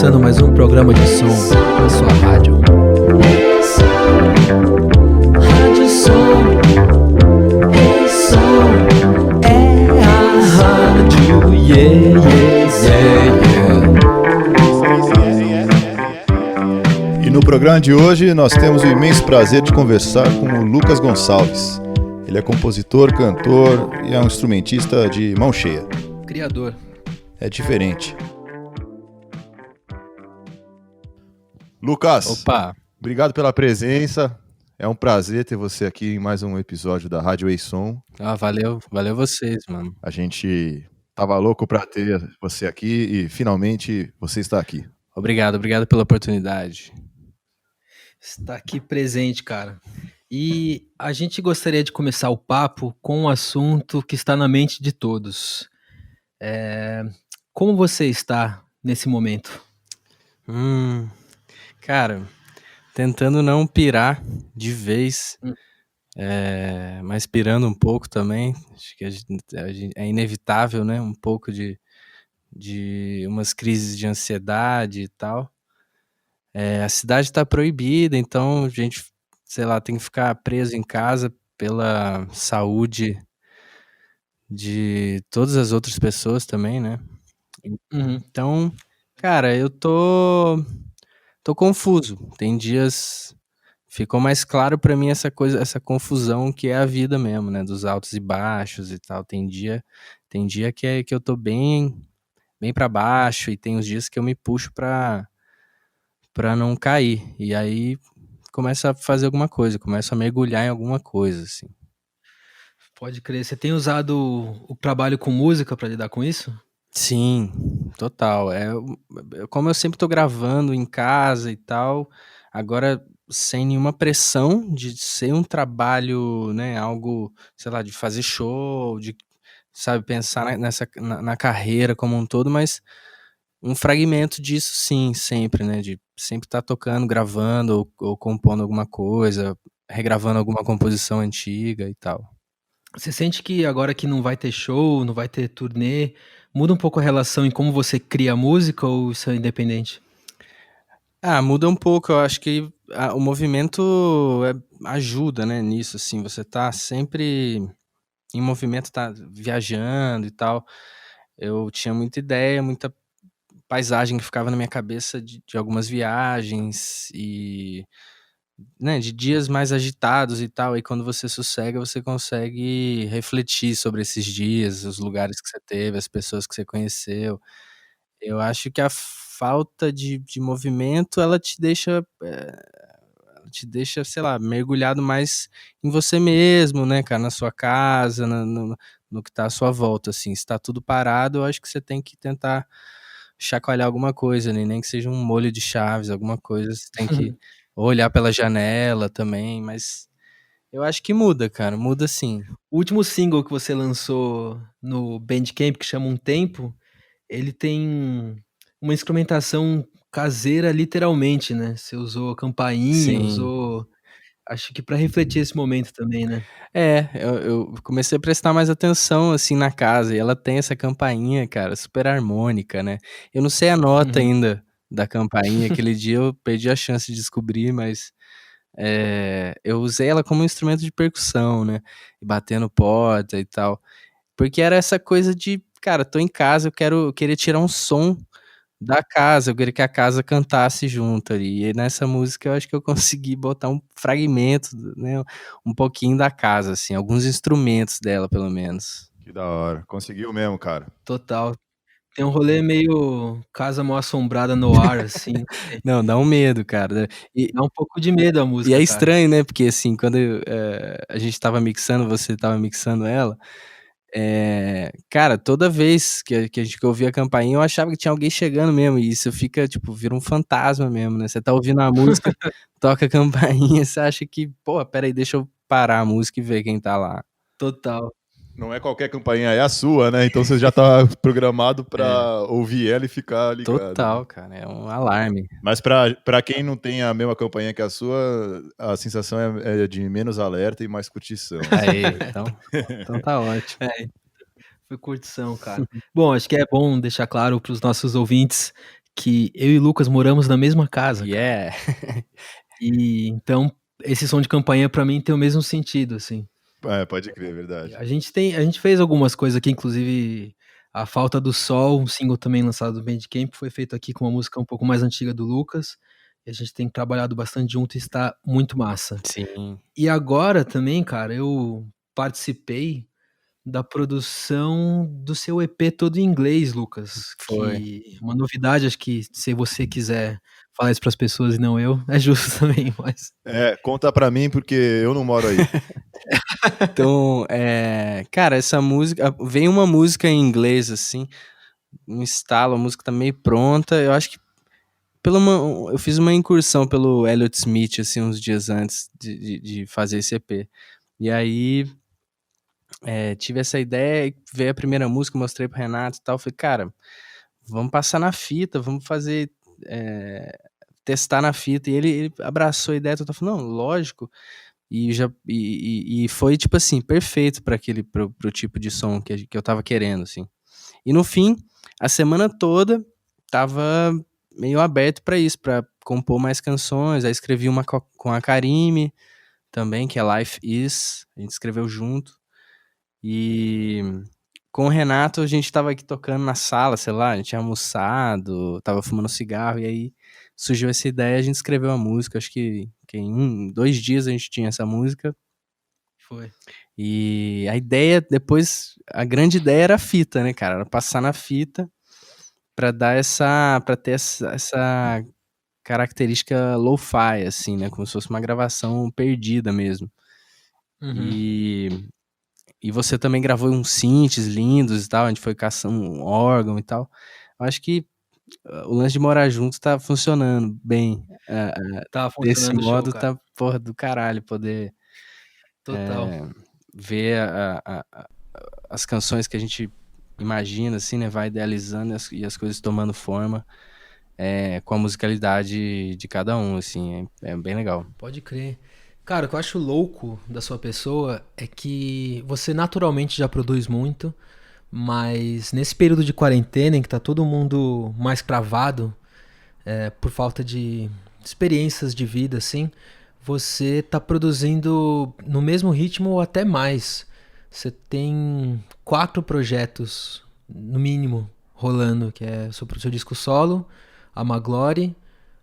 começando mais um programa de som na sua rádio. Rádio Som, ei som, é a rádio, yeah, yeah, yeah. E no programa de hoje nós temos o imenso prazer de conversar com o Lucas Gonçalves. Ele é compositor, cantor e é um instrumentista de mão cheia. Criador. É diferente. Lucas, Opa, obrigado pela presença. É um prazer ter você aqui em mais um episódio da Rádio Ei Som. valeu vocês, mano. A gente tava louco pra ter você aqui e finalmente você está aqui. Obrigado pela oportunidade. Está aqui presente, cara. E a gente gostaria de começar o papo com um assunto que está na mente de todos. Como você está nesse momento? Cara, tentando não pirar de vez, Hum. mas pirando um pouco também. Acho que é inevitável, né? Um pouco de umas crises de ansiedade e tal. A cidade tá proibida, então a gente, sei lá, tem que ficar preso em casa pela saúde de todas as outras pessoas também, né? Uhum. Então, cara, eu tô confuso. Tem dias ficou mais claro pra mim essa coisa, essa confusão que é a vida mesmo, né, dos altos e baixos e tal. Tem dia que eu tô bem pra baixo e tem os dias que eu me puxo pra não cair. E aí começo a fazer alguma coisa, começo a mergulhar em alguma coisa, assim. Pode crer. Você tem usado o trabalho com música para lidar com isso? Sim, total. Como eu sempre tô gravando em casa e tal, agora sem nenhuma pressão de ser um trabalho, né, algo, sei lá, de fazer show, de, sabe, pensar na carreira como um todo, mas um fragmento disso sim, sempre, né, de sempre estar tocando, gravando ou compondo alguma coisa, regravando alguma composição antiga e tal. Você sente que agora que não vai ter show, não vai ter turnê, muda um pouco a relação em como você cria a música ou isso é independente? Muda um pouco, eu acho que o movimento ajuda, né, nisso, assim, você tá sempre em movimento, tá viajando e tal. Eu tinha muita ideia, muita paisagem que ficava na minha cabeça de algumas viagens e, né, de dias mais agitados e tal, e quando você sossega, você consegue refletir sobre esses dias, os lugares que você teve, as pessoas que você conheceu. Eu acho que a falta de movimento, ela te deixa, sei lá, mergulhado mais em você mesmo, né, cara, na sua casa, no que tá à sua volta, assim. Se tá tudo parado, eu acho que você tem que tentar chacoalhar alguma coisa, né, nem que seja um molho de chaves, alguma coisa, você tem que olhar pela janela também, mas eu acho que muda, cara, muda sim. O último single que você lançou no Bandcamp, que chama Um Tempo, ele tem uma instrumentação caseira literalmente, né, você usou campainha, Sim. usou acho que pra refletir esse momento também, né? Eu comecei a prestar mais atenção, assim, na casa, e ela tem essa campainha, cara, super harmônica, né. Eu não sei a nota Uhum. ainda da campainha, aquele dia eu perdi a chance de descobrir, mas, eu usei ela como instrumento de percussão, né, batendo porta e tal. Porque era essa coisa de, cara, tô em casa, eu queria tirar um som da casa, eu queria que a casa cantasse junto ali, e nessa música eu acho que eu consegui botar um fragmento, né, um pouquinho da casa, assim, alguns instrumentos dela pelo menos. Que da hora. Conseguiu mesmo, cara. Total. Tem um rolê meio Casa Mal-Assombrada no ar, assim, não sei. Não, dá um medo, cara, né. Dá um pouco de medo a E é música, cara. estranho, né, porque assim, quando a gente estava mixando, você estava mixando ela, cara, toda vez que eu ouvia a campainha, eu achava que tinha alguém chegando mesmo, e isso fica, tipo, vira um fantasma mesmo, né, você tá ouvindo a música, toca a campainha, você acha que: "Pô, espera aí, deixa eu parar a música e ver quem tá lá". Total. Não é qualquer campainha, é a sua, né? Então você já tá programado É, pra ouvir ela e ficar ligado, né? total, cara, é um alarme. Mas pra quem não tem a mesma campainha que a sua, a sensação é de menos alerta e mais curtição, assim, Aí, né? então tá ótimo. É, foi curtição, cara. Bom, acho que é bom deixar claro para os nossos ouvintes que eu e o Lucas moramos na mesma casa, cara. Yeah. E então esse som de campanha pra mim tem o mesmo sentido, assim. É, pode crer, é E verdade. a gente fez algumas coisas aqui, inclusive A Falta do Sol, um single também lançado do Bandcamp, foi feito aqui com uma música um pouco mais antiga do Lucas, e a gente tem trabalhado bastante junto e está muito massa. Sim. E agora também, cara, eu participei da produção do seu EP todo em inglês, Lucas, Foi. que é uma novidade, acho que se você quiser falar isso para as pessoas e não eu, é justo também, mas É, conta pra mim porque eu não moro aí. Então, cara, essa música vem uma música em inglês, assim, um estalo, a música tá meio pronta. Eu acho que eu fiz uma incursão pelo Elliott Smith, assim, uns dias antes de fazer esse EP. E aí, tive essa ideia, e veio a primeira música, mostrei pro Renato e tal. Falei, cara, vamos passar na fita, vamos fazer, testar na fita. E ele abraçou a ideia, eu falei, não, lógico. E foi, tipo assim, perfeito para pro tipo de som que eu tava querendo, assim. E no fim, a semana toda tava meio aberto pra isso, pra compor mais canções. Aí escrevi uma com a Karime também, que é Life Is, a gente escreveu junto. E com o Renato a gente tava aqui tocando na sala, sei lá, a gente tinha almoçado, tava fumando cigarro, e aí surgiu essa ideia, a gente escreveu a música. Acho que em 2 dias a gente tinha essa música. foi. E a ideia depois, a grande ideia era a fita, né, cara? Era passar na fita pra ter essa característica lo-fi, assim, né? Como se fosse uma gravação perdida mesmo. Uhum. E você também gravou uns synths lindos e tal, a gente foi caçando um órgão e tal. Eu acho que o lance de morar junto tá funcionando bem. Tá Desse funcionando show, modo cara. tá, porra, do caralho poder Total. ver as canções que a gente imagina, assim, né? Vai idealizando e as coisas tomando forma, com a musicalidade de cada um, assim. É bem legal. Pode crer. Cara, o que eu acho louco da sua pessoa é que você naturalmente já produz muito, mas nesse período de quarentena em que tá todo mundo mais cravado, por falta de experiências de vida, assim, você tá produzindo no mesmo ritmo ou até mais. Você tem 4 projetos, no mínimo, rolando, que é seu disco solo, a Maglore,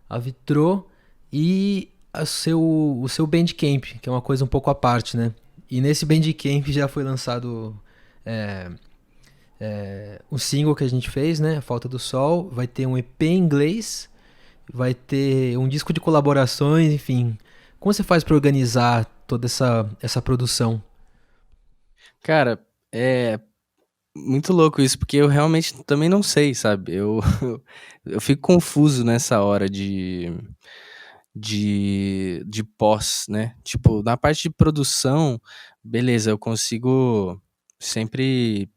a Vitrô e o seu Bandcamp, que é uma coisa um pouco à parte, né? E nesse Bandcamp já foi lançado o single que a gente fez, né? A Falta do Sol. Vai ter um EP em inglês, vai ter um disco de colaborações, enfim. Como você faz para organizar toda essa produção? Cara, é muito louco isso, porque eu realmente também não sei, sabe? Eu fico confuso nessa hora de pós, né? Tipo, na parte de produção, beleza, eu consigo sempre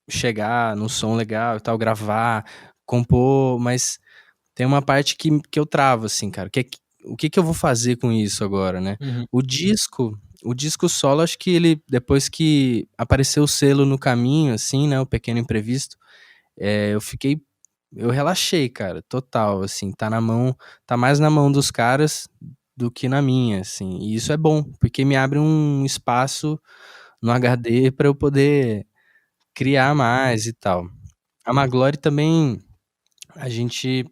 chegar num som legal e tal, gravar, compor, mas tem uma parte que eu travo, assim, cara. O que eu vou fazer com isso agora, né? Uhum. O disco solo, acho que ele, depois que apareceu o selo no caminho, assim, né? O Pequeno Imprevisto, eu relaxei, cara, total, assim, tá mais na mão dos caras do que na minha, assim. E isso é bom, porque me abre um espaço no HD pra eu poder criar mais e tal. A Maglore também, a gente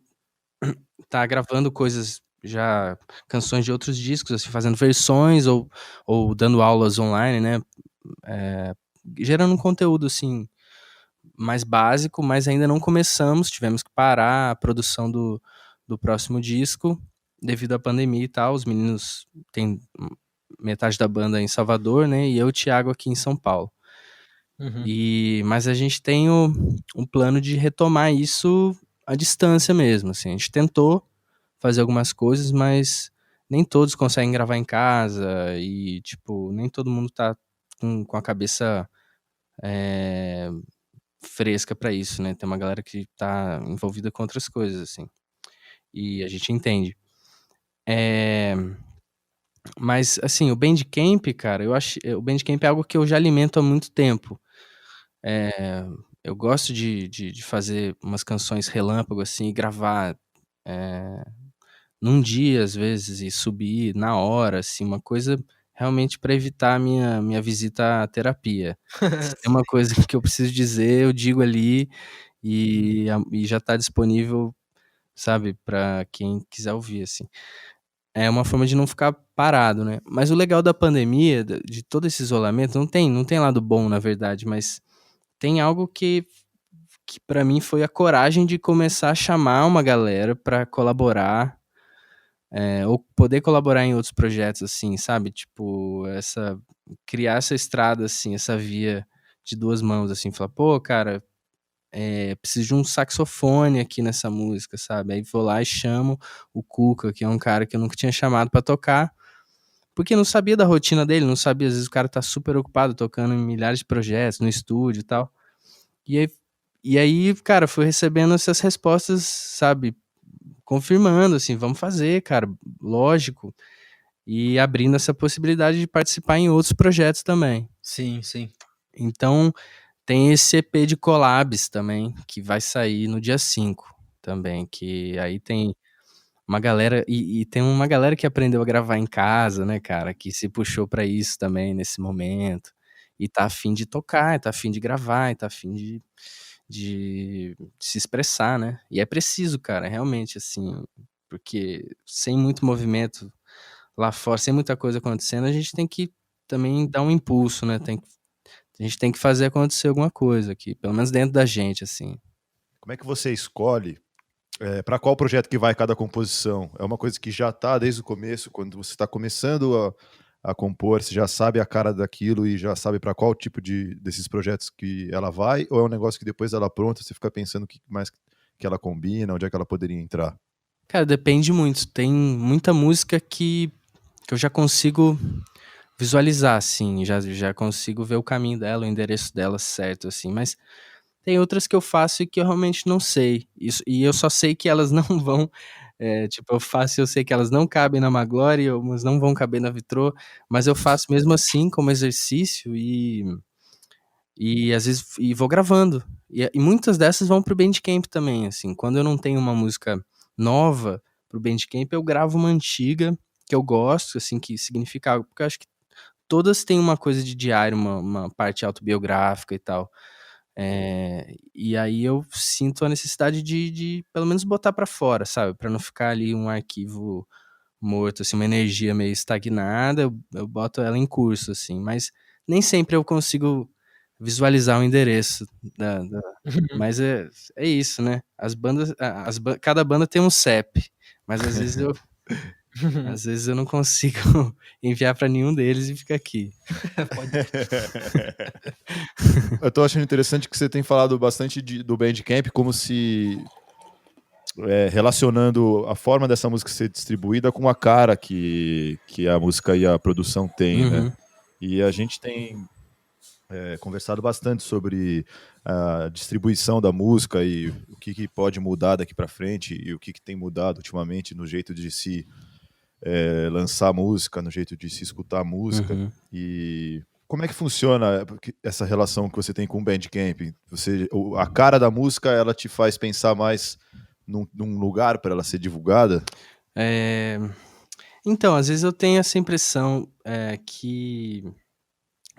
tá gravando coisas já, canções de outros discos, assim, fazendo versões ou dando aulas online, né? Gerando um conteúdo, assim, mais básico, mas ainda não começamos, tivemos que parar a produção do próximo disco devido à pandemia e tal. Os meninos têm metade da banda em Salvador, né? E eu e o Thiago aqui em São Paulo. Uhum. Mas a gente tem um plano de retomar isso à distância mesmo, assim. A gente tentou fazer algumas coisas, mas nem todos conseguem gravar em casa e, tipo, nem todo mundo tá com a cabeça fresca pra isso, né? Tem uma galera que tá envolvida com outras coisas, assim. E a gente entende. É, mas, assim, o Bandcamp, cara, o Bandcamp é algo que eu já alimento há muito tempo. Eu gosto de fazer umas canções relâmpago, assim, e gravar, eh, num dia, às vezes, e subir na hora, assim, uma coisa realmente para evitar a minha visita à terapia. Se tem uma coisa que eu preciso dizer, eu digo ali, e já tá disponível, sabe, para quem quiser ouvir, assim. É uma forma de não ficar parado, né. Mas o legal da pandemia, de todo esse isolamento, não tem lado bom, na verdade, mas tem algo que pra mim foi a coragem de começar a chamar uma galera pra colaborar, ou poder colaborar em outros projetos, assim, sabe, tipo, criar essa estrada, assim, essa via de 2 mãos, assim, falar: "Pô, cara, preciso de um saxofone aqui nessa música", sabe, aí vou lá e chamo o Cuca, que é um cara que eu nunca tinha chamado pra tocar, porque não sabia da rotina dele, não sabia, às vezes o cara tá super ocupado tocando em milhares de projetos, no estúdio e tal. E aí cara, fui recebendo essas respostas, sabe, confirmando, assim: "Vamos fazer, cara, lógico", e abrindo essa possibilidade de participar em outros projetos também. Sim, sim. Então, tem esse EP de collabs também, que vai sair no dia 5 também, que aí tem uma galera e tem uma galera que aprendeu a gravar em casa, né, cara, que se puxou pra isso também nesse momento, e tá a fim de tocar, e tá a fim de gravar, e tá a fim de se expressar, né. E é preciso, cara, realmente, assim, porque sem muito movimento lá fora, sem muita coisa acontecendo, a gente tem que também dar um impulso, né, a gente tem que fazer acontecer alguma coisa aqui, pelo menos dentro da gente, assim. Como é que você escolhe para qual projeto que vai cada composição? É uma coisa que já tá desde o começo, quando você está começando a compor, você já sabe a cara daquilo e já sabe para qual tipo desses projetos que ela vai? Ou é um negócio que depois ela pronta, você fica pensando o que mais que ela combina, onde é que ela poderia entrar? Cara, depende muito, tem muita música que eu já consigo visualizar, assim, já consigo ver o caminho dela, o endereço dela certo, assim, mas tem outras que eu faço e que eu realmente não sei. Isso, e eu só sei que elas não vão, tipo, eu faço e eu sei que elas não cabem na Magloire, umas não vão caber na Vitrô, mas eu faço mesmo assim como exercício e às vezes vou gravando. E muitas dessas vão para o Bandcamp também, assim, quando eu não tenho uma música nova para o Bandcamp, eu gravo uma antiga que eu gosto, assim, que significa algo, porque eu acho que todas têm uma coisa de diário, uma parte autobiográfica e tal. E aí eu sinto a necessidade de pelo menos botar pra fora, sabe, pra não ficar ali um arquivo morto, assim, uma energia meio estagnada, eu boto ela em curso, assim, mas nem sempre eu consigo visualizar o endereço da mas é isso, né, as bandas a as ban cada banda tem um CEP, mas às vezes eu não consigo enviar pra nenhum deles e fica aqui. Pode. Eu tô achando interessante que você tem falado bastante do Bandcamp como se relacionando a forma dessa música ser distribuída com a cara que a música e a produção tem, né? Uhum. E a gente tem conversado bastante sobre a distribuição da música e o que pode mudar daqui para frente e o que tem mudado ultimamente no jeito de se lançar música, no jeito de se escutar música. Uhum. E como é que funciona essa relação que você tem com o Bandcamp? A cara da música, ela te faz pensar mais num lugar para ela ser divulgada? Eh, então, às vezes eu tenho essa impressão, que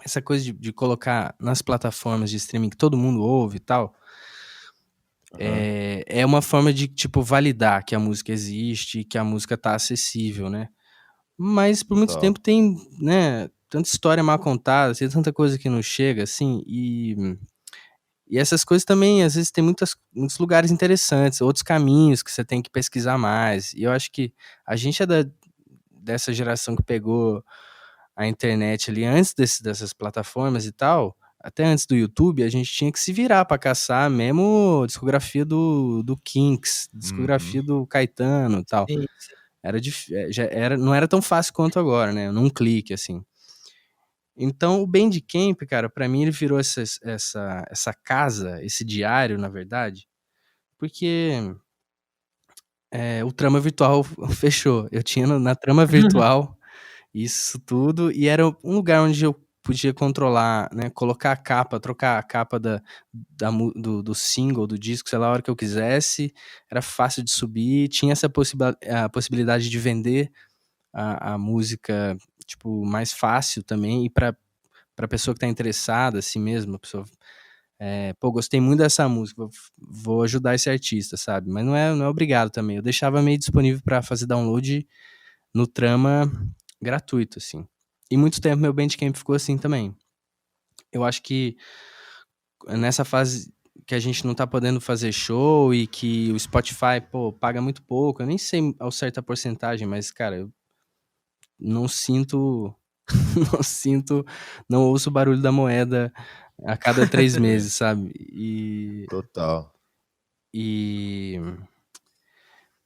essa coisa de colocar nas plataformas de streaming que todo mundo ouve e tal, Aham, é uma forma de, tipo, validar que a música existe, que a música tá acessível, né. Mas por muito total. tempo tem, né, tanta história mal contada, tem tanta coisa que não chega, assim, e essas coisas também, às vezes, tem muitos lugares interessantes, outros caminhos que você tem que pesquisar mais. E eu acho que a gente é dessa geração que pegou a internet ali antes dessas plataformas e tal, até antes do YouTube, a gente tinha que se virar pra caçar mesmo discografia do Kinks, Uhum. discografia do Caetano e tal. Sim, sim. Já era, não era tão fácil quanto agora, né, num clique, assim. Então o Bandcamp, cara, pra mim ele virou essa casa, esse diário, na verdade, porque, o Trama Virtual fechou. Eu tinha na Trama Virtual isso tudo, e era um lugar onde eu podia controlar, né? Colocar a capa, trocar a capa do single, do disco, sei lá, a hora que eu quisesse. Era fácil de subir. Tinha essa a possibilidade de vender a música, tipo, mais fácil também. E pra pessoa que tá interessada, assim mesmo, a pessoa... pô, gostei muito dessa música, vou ajudar esse artista, sabe? Mas não é obrigado também. Eu deixava meio disponível pra fazer download no Trama gratuito, assim. E muito tempo meu Bandcamp ficou assim também. Eu acho que nessa fase que a gente não tá podendo fazer show e que o Spotify, pô, paga muito pouco, eu nem sei ao certo a porcentagem, mas, cara, eu não sinto, não sinto, não ouço o barulho da moeda a cada 3 meses, sabe? Total. E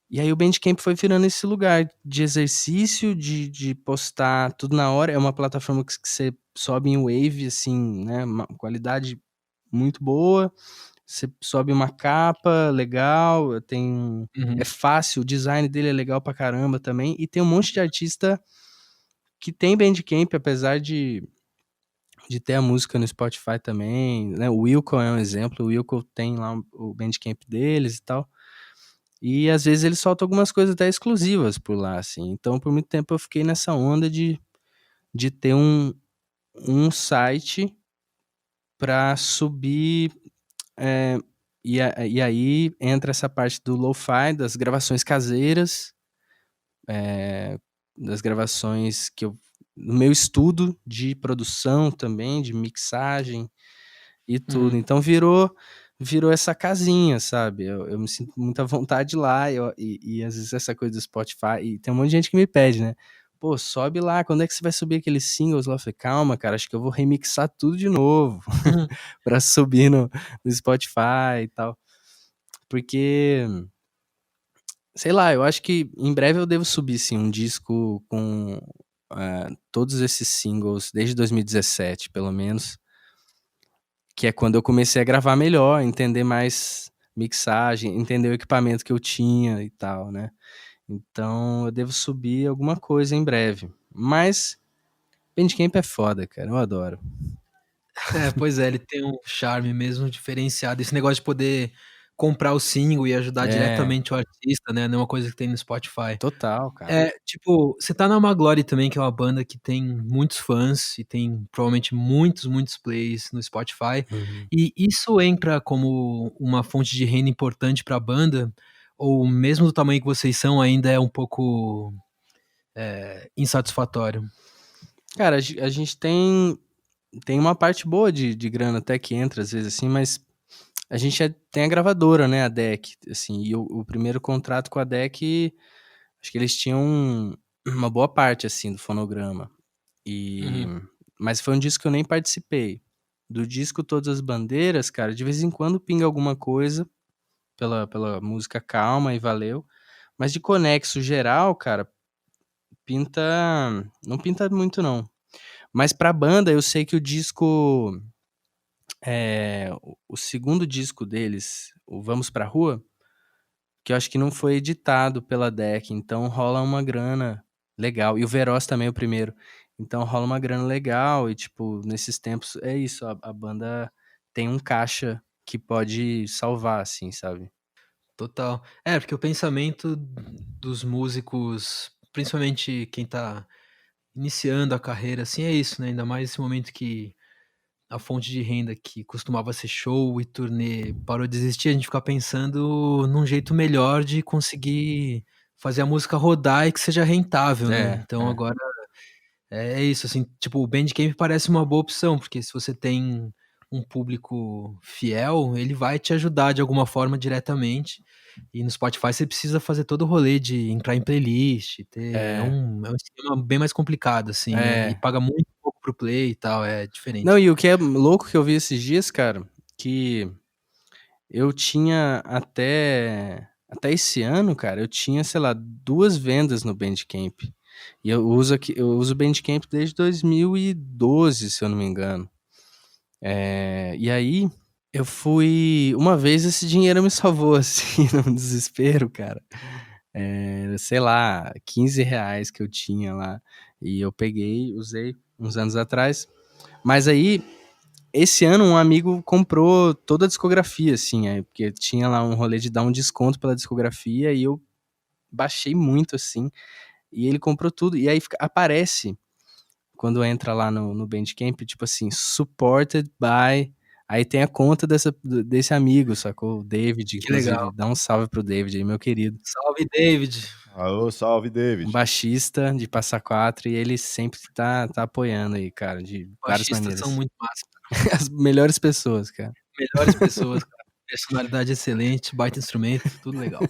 E aí o Bandcamp foi virando esse lugar de exercício, de postar tudo na hora. É uma plataforma que você sobe em Wave, assim, né? Uma qualidade muito boa. Você sobe uma capa legal, é Uhum. fácil, o design dele é legal pra caramba também. E tem um monte de artista que tem Bandcamp, apesar de ter a música no Spotify também, né? O Wilco é um exemplo. O Wilco tem lá o Bandcamp deles e tal. E às vezes ele solta algumas coisas até exclusivas por lá, assim. Então, por muito tempo eu fiquei nessa onda de ter um site para subir. é, e aí entra essa parte do lo-fi, das gravações caseiras, das gravações que eu. No meu estudo de produção também, de mixagem e tudo. Uhum. Então virou essa casinha, sabe? Eu me sinto muita vontade lá, e às vezes essa coisa do Spotify, e tem um monte de gente que me pede, né? Pô, sobe lá, quando é que você vai subir aqueles singles lá? Eu falei, calma, cara, acho que eu vou remixar tudo de novo Uhum. pra subir no Spotify e tal. Porque, sei lá, eu acho que em breve eu devo subir, sim, um disco com todos esses singles, desde 2017, pelo menos. Que é quando eu comecei a gravar melhor, entender mais mixagem, entender o equipamento que eu tinha e tal, né? Então eu devo subir alguma coisa em breve. Mas Bandcamp é foda, cara, eu adoro. É, pois é, ele tem um charme mesmo diferenciado. Esse negócio de poder comprar o single e ajudar É, diretamente o artista, né? Não é uma coisa que tem no Spotify. total, cara. É, tipo, você tá na Maglory também, que é uma banda que tem muitos fãs e tem provavelmente muitos, muitos plays no Spotify. Uhum. E isso entra como uma fonte de renda importante pra banda? Ou mesmo do tamanho que vocês são, ainda é um pouco insatisfatório? Cara, a gente tem uma parte boa de grana até que entra às vezes assim, mas a gente tem a gravadora, né, a DEC, assim, e o primeiro contrato com a DEC, acho que eles tinham uma boa parte, assim, do fonograma. E Uhum. mas foi um disco que eu nem participei. Do disco Todas as Bandeiras, cara, de vez em quando pinga alguma coisa pela música Calma e Valeu, mas de Conexo geral, cara, pinta não pinta muito não. Mas pra banda eu sei que o disco, o segundo disco deles, o Vamos Pra Rua, que eu acho que não foi editado pela DEC, então rola uma grana legal. E o Veroz também, o primeiro. Então rola uma grana legal e, tipo, nesses tempos é isso, a banda tem um caixa que pode salvar, assim, sabe? Total. É, porque o pensamento dos músicos, principalmente quem tá iniciando a carreira, assim, é isso, né? Ainda mais nesse momento que a fonte de renda que costumava ser show e turnê parou de existir, a gente fica pensando num jeito melhor de conseguir fazer a música rodar e que seja rentável, né? É, Então é. agora é isso, assim, tipo, o Bandcamp parece uma boa opção, porque se você tem um público fiel, ele vai te ajudar de alguma forma diretamente. E no Spotify você precisa fazer todo o rolê de entrar em playlist, ter, É, é um esquema bem mais complicado, assim, né? E é. paga muito pouco pro play e tal, é Não, diferente. e o que é louco que eu vi esses dias, cara, que eu tinha até esse ano, cara, eu tinha, sei lá, 2 vendas no Bandcamp. E eu uso o Bandcamp desde 2012, se eu não me engano. E aí eu fui uma vez esse dinheiro me salvou, assim, num desespero, cara. Sei lá, R$ 15 que eu tinha lá, e eu peguei, usei uns anos atrás. Mas aí, esse ano, um amigo comprou toda a discografia, assim, porque tinha lá um rolê de dar um desconto pela discografia, e eu baixei muito, assim, e ele comprou tudo. E aí aparece, quando entra lá no Bandcamp, tipo assim, supported by... Aí tem a conta desse amigo, sacou? O David, Que legal. inclusive. Dá um salve pro David aí, meu querido. Salve, David. Alô, salve, Um David. baixista de Passa Quatro, e ele sempre tá apoiando aí, cara, de várias Baixistas são maneiras. muito massa. As melhores pessoas, cara. Melhores pessoas, cara. Personalidade excelente, baita instrumento, tudo legal.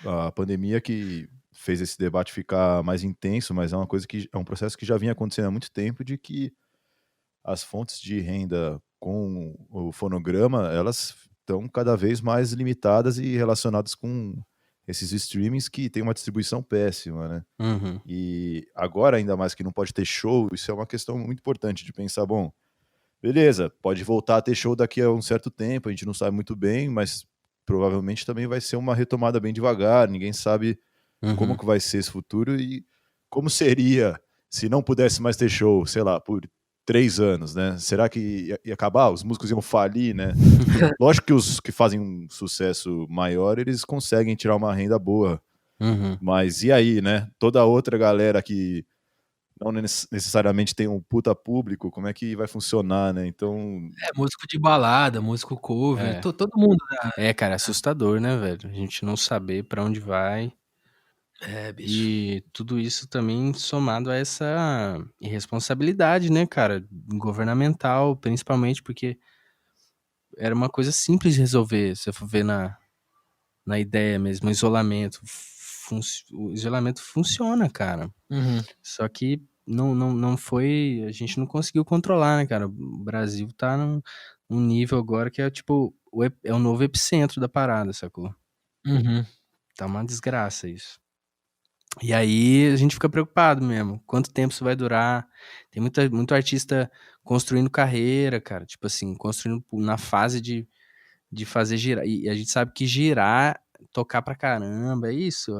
A pandemia que fez esse debate ficar mais intenso, mas é uma coisa que é um processo que já vinha acontecendo há muito tempo, de que as fontes de renda com o fonograma, elas estão cada vez mais limitadas e relacionadas com esses streamings que têm uma distribuição péssima, né? Uhum. E agora, ainda mais que não pode ter show, isso é uma questão muito importante de pensar, bom, beleza, pode voltar a ter show daqui a um certo tempo, a gente não sabe muito bem, mas provavelmente também vai ser uma retomada bem devagar, ninguém sabe como Uhum. que vai ser esse futuro e como seria se não pudesse mais ter show, sei lá, por 3 anos, né? Será que ia acabar? Os músicos iam falir, né? Lógico que os que fazem um sucesso maior, eles conseguem tirar uma renda boa, Uhum. mas e aí, né? Toda a outra galera que não necessariamente tem um puta público, como é que vai funcionar, né? Então, Músico de balada, músico cover, É. todo mundo, né? Cara, assustador, né, velho? A gente não saber pra onde vai. Bicho. E tudo isso também somado a essa irresponsabilidade, né, cara? Governamental, principalmente porque era uma coisa simples de resolver, se eu for ver na ideia mesmo, o isolamento. O isolamento funciona, cara. Uhum. Só que não foi. A gente não conseguiu controlar, né, cara? O Brasil tá num nível agora que é tipo. É o novo epicentro da parada, sacou? Uhum. Tá uma desgraça isso. E aí a gente fica preocupado mesmo. Quanto tempo isso vai durar? Tem muito artista construindo carreira, cara. Tipo assim, construindo na fase de fazer girar. E a gente sabe que girar, tocar pra caramba, é isso.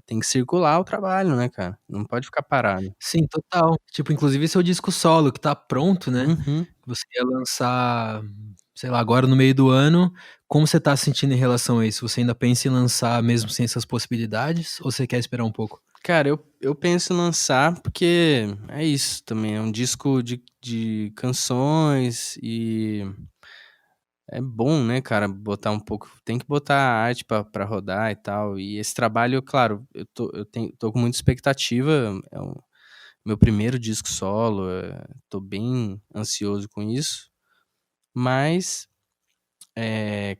Tem que circular o trabalho, né, cara? Não pode ficar parado. Sim, total. Tipo, inclusive seu disco solo que tá pronto, né? Uhum. Você ia lançar, sei lá, agora no meio do ano. Como você tá se sentindo em relação a isso? Você ainda pensa em lançar mesmo sem essas possibilidades? Ou você quer esperar um pouco? Cara, eu penso em lançar porque é isso também. É um disco de canções e é bom, né, cara, botar um pouco. Tem que botar a arte pra rodar e tal. E esse trabalho, claro, tô com muita expectativa. É o meu primeiro disco solo. Tô bem ansioso com isso. Mas,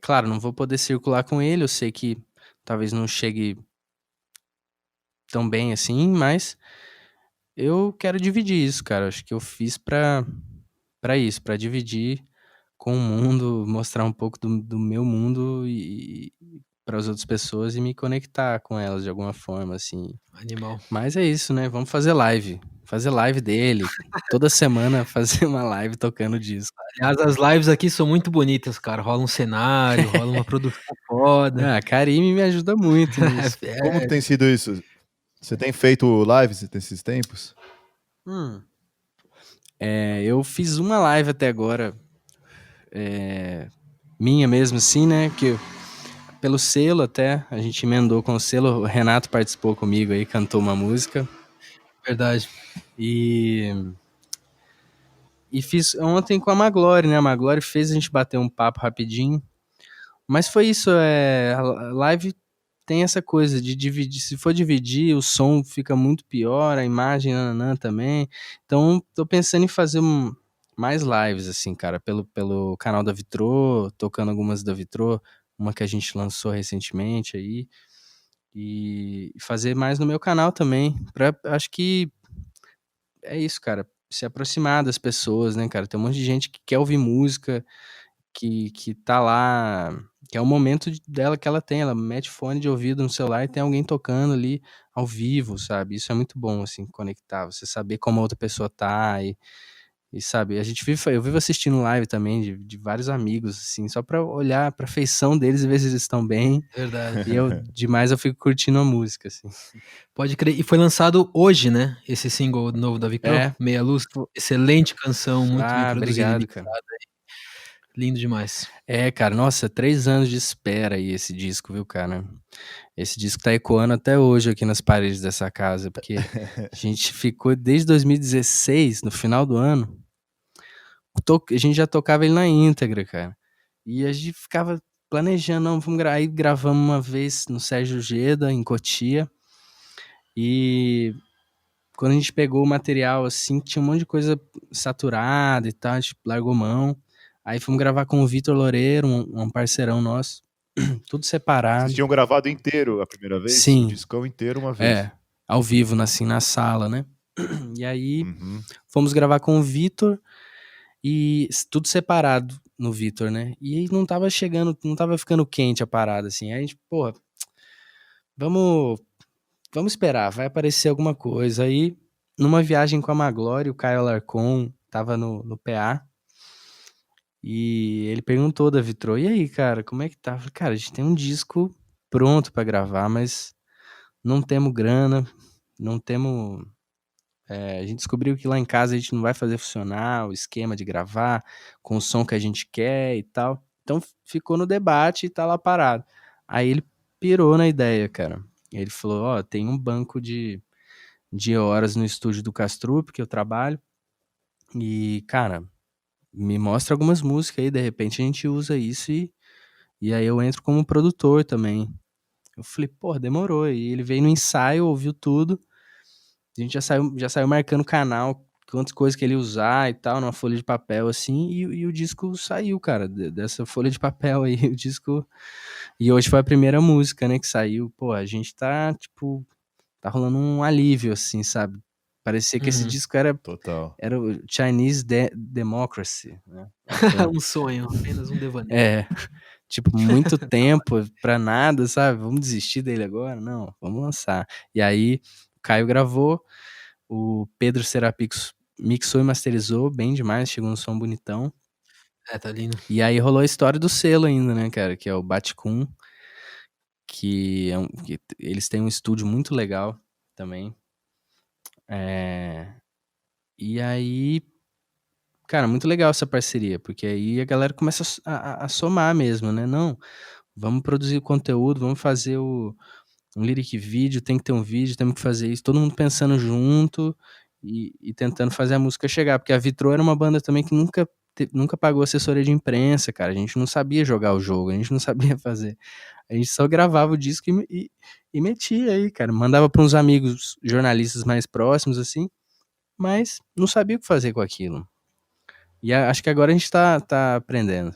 claro, não vou poder circular com ele. Eu sei que talvez não chegue tão bem assim, mas eu quero dividir isso, cara. Acho que eu fiz pra isso, pra dividir com o mundo, mostrar um pouco do meu mundo e para as outras pessoas e me conectar com elas de alguma forma, assim. Animal. Mas é isso, né? Vamos fazer live. Fazer live dele. Toda semana fazer uma live tocando disco. Aliás, as lives aqui são muito bonitas, cara. Rola um cenário, rola uma produção foda. A Karime me ajuda muito nisso. como que tem sido isso? Você tem feito lives nesses tempos? Eu fiz uma live até agora, minha mesmo assim, né? Que pelo selo até, a gente emendou com o selo. O Renato participou comigo aí, cantou uma música. Verdade. E fiz ontem com a Maglore, né? A Maglore fez a gente bater um papo rapidinho. Mas foi isso, a live tem essa coisa de dividir. Se for dividir, o som fica muito pior, a imagem nananã também. Então, tô pensando em fazer mais lives, assim, cara, pelo canal da Vitrô, tocando algumas da Vitrô, uma que a gente lançou recentemente aí. E fazer mais no meu canal também. Acho que é isso, cara. Se aproximar das pessoas, né, cara? Tem um monte de gente que quer ouvir música, que tá lá, que é o momento dela que ela tem. Ela mete fone de ouvido no celular e tem alguém tocando ali ao vivo, sabe? Isso é muito bom, assim, conectar. Você saber como a outra pessoa tá E sabe, eu vivo assistindo live também de vários amigos, assim, só pra olhar pra feição deles e ver se eles estão bem. Verdade. E demais eu fico curtindo a música, assim. Pode crer. E foi lançado hoje, né? Esse single novo da Victro, É, Meia Luz. fo- Excelente canção, muito bem produzida e obrigado, cara. mixada. Lindo demais. É, cara, nossa, 3 anos de espera aí esse disco, viu, cara? Esse disco tá ecoando até hoje aqui nas paredes dessa casa, porque a gente ficou desde 2016, no final do ano, a gente já tocava ele na íntegra, cara. E a gente ficava planejando, não, aí gravamos uma vez no Sérgio Geda, em Cotia, e quando a gente pegou o material, assim, tinha um monte de coisa saturada e tal, a gente largou mão. Aí fomos gravar com o Vitor Loureiro, um parceirão nosso, tudo Vocês separado. tinham gravado inteiro a primeira vez? O Sim, discão inteiro uma vez? ao vivo, assim, na sala, né? E aí Uhum. fomos gravar com o Vitor e tudo separado no Vitor, né? E aí não tava chegando, não tava ficando quente a parada, assim. Aí a gente, porra, vamos, vamos esperar, vai aparecer alguma coisa. Aí, numa viagem com a Maglore, o Caio Alarcon tava no PA e ele perguntou da Vitrô, e aí, cara, como é que tá? Eu falei, cara, a gente tem um disco pronto pra gravar, mas não temos grana, não temos. A gente descobriu que lá em casa a gente não vai fazer funcionar o esquema de gravar com o som que a gente quer e tal. Então ficou no debate e tá lá parado. Aí ele pirou na ideia, cara. Ele falou: Ó, tem um banco de horas no estúdio do Castrup que eu trabalho. E, cara, me mostra algumas músicas aí, de repente a gente usa isso e aí eu entro como produtor também. Eu falei, pô, demorou. E ele veio no ensaio, ouviu tudo. A gente já saiu marcando o canal, quantas coisas que ele ia usar e tal, numa folha de papel assim, e o disco saiu, cara, dessa folha de papel aí, o disco. E hoje foi a primeira música, né, que saiu. Pô, a gente tá, tipo, tá rolando um alívio, assim, sabe? Parecia que esse Uhum. disco era, Total. era o Chinese Democracy, né? Uma coisa- Um sonho, apenas um devaneio. É, tipo, muito tempo pra nada, sabe? Vamos desistir dele agora? Não, vamos lançar. E aí, o Caio gravou, o Pedro Serapix mixou e masterizou bem demais, chegou um som bonitão. É, tá lindo. E aí rolou a história do selo ainda, né, cara? Que é o Baticum, que eles têm um estúdio muito legal também. E aí, cara, muito legal essa parceria, porque aí a galera começa a somar mesmo, né? Não, vamos produzir o conteúdo, vamos fazer um lyric vídeo, tem que ter um vídeo, temos que fazer isso, todo mundo pensando junto e tentando fazer a música chegar, porque a Vitrô era uma banda também que nunca pagou assessoria de imprensa, cara, a gente não sabia jogar o jogo, a gente não sabia fazer, a gente só gravava o disco e metia aí, cara, mandava para uns amigos jornalistas mais próximos, assim, mas não sabia o que fazer com aquilo. E acho que agora a gente tá aprendendo.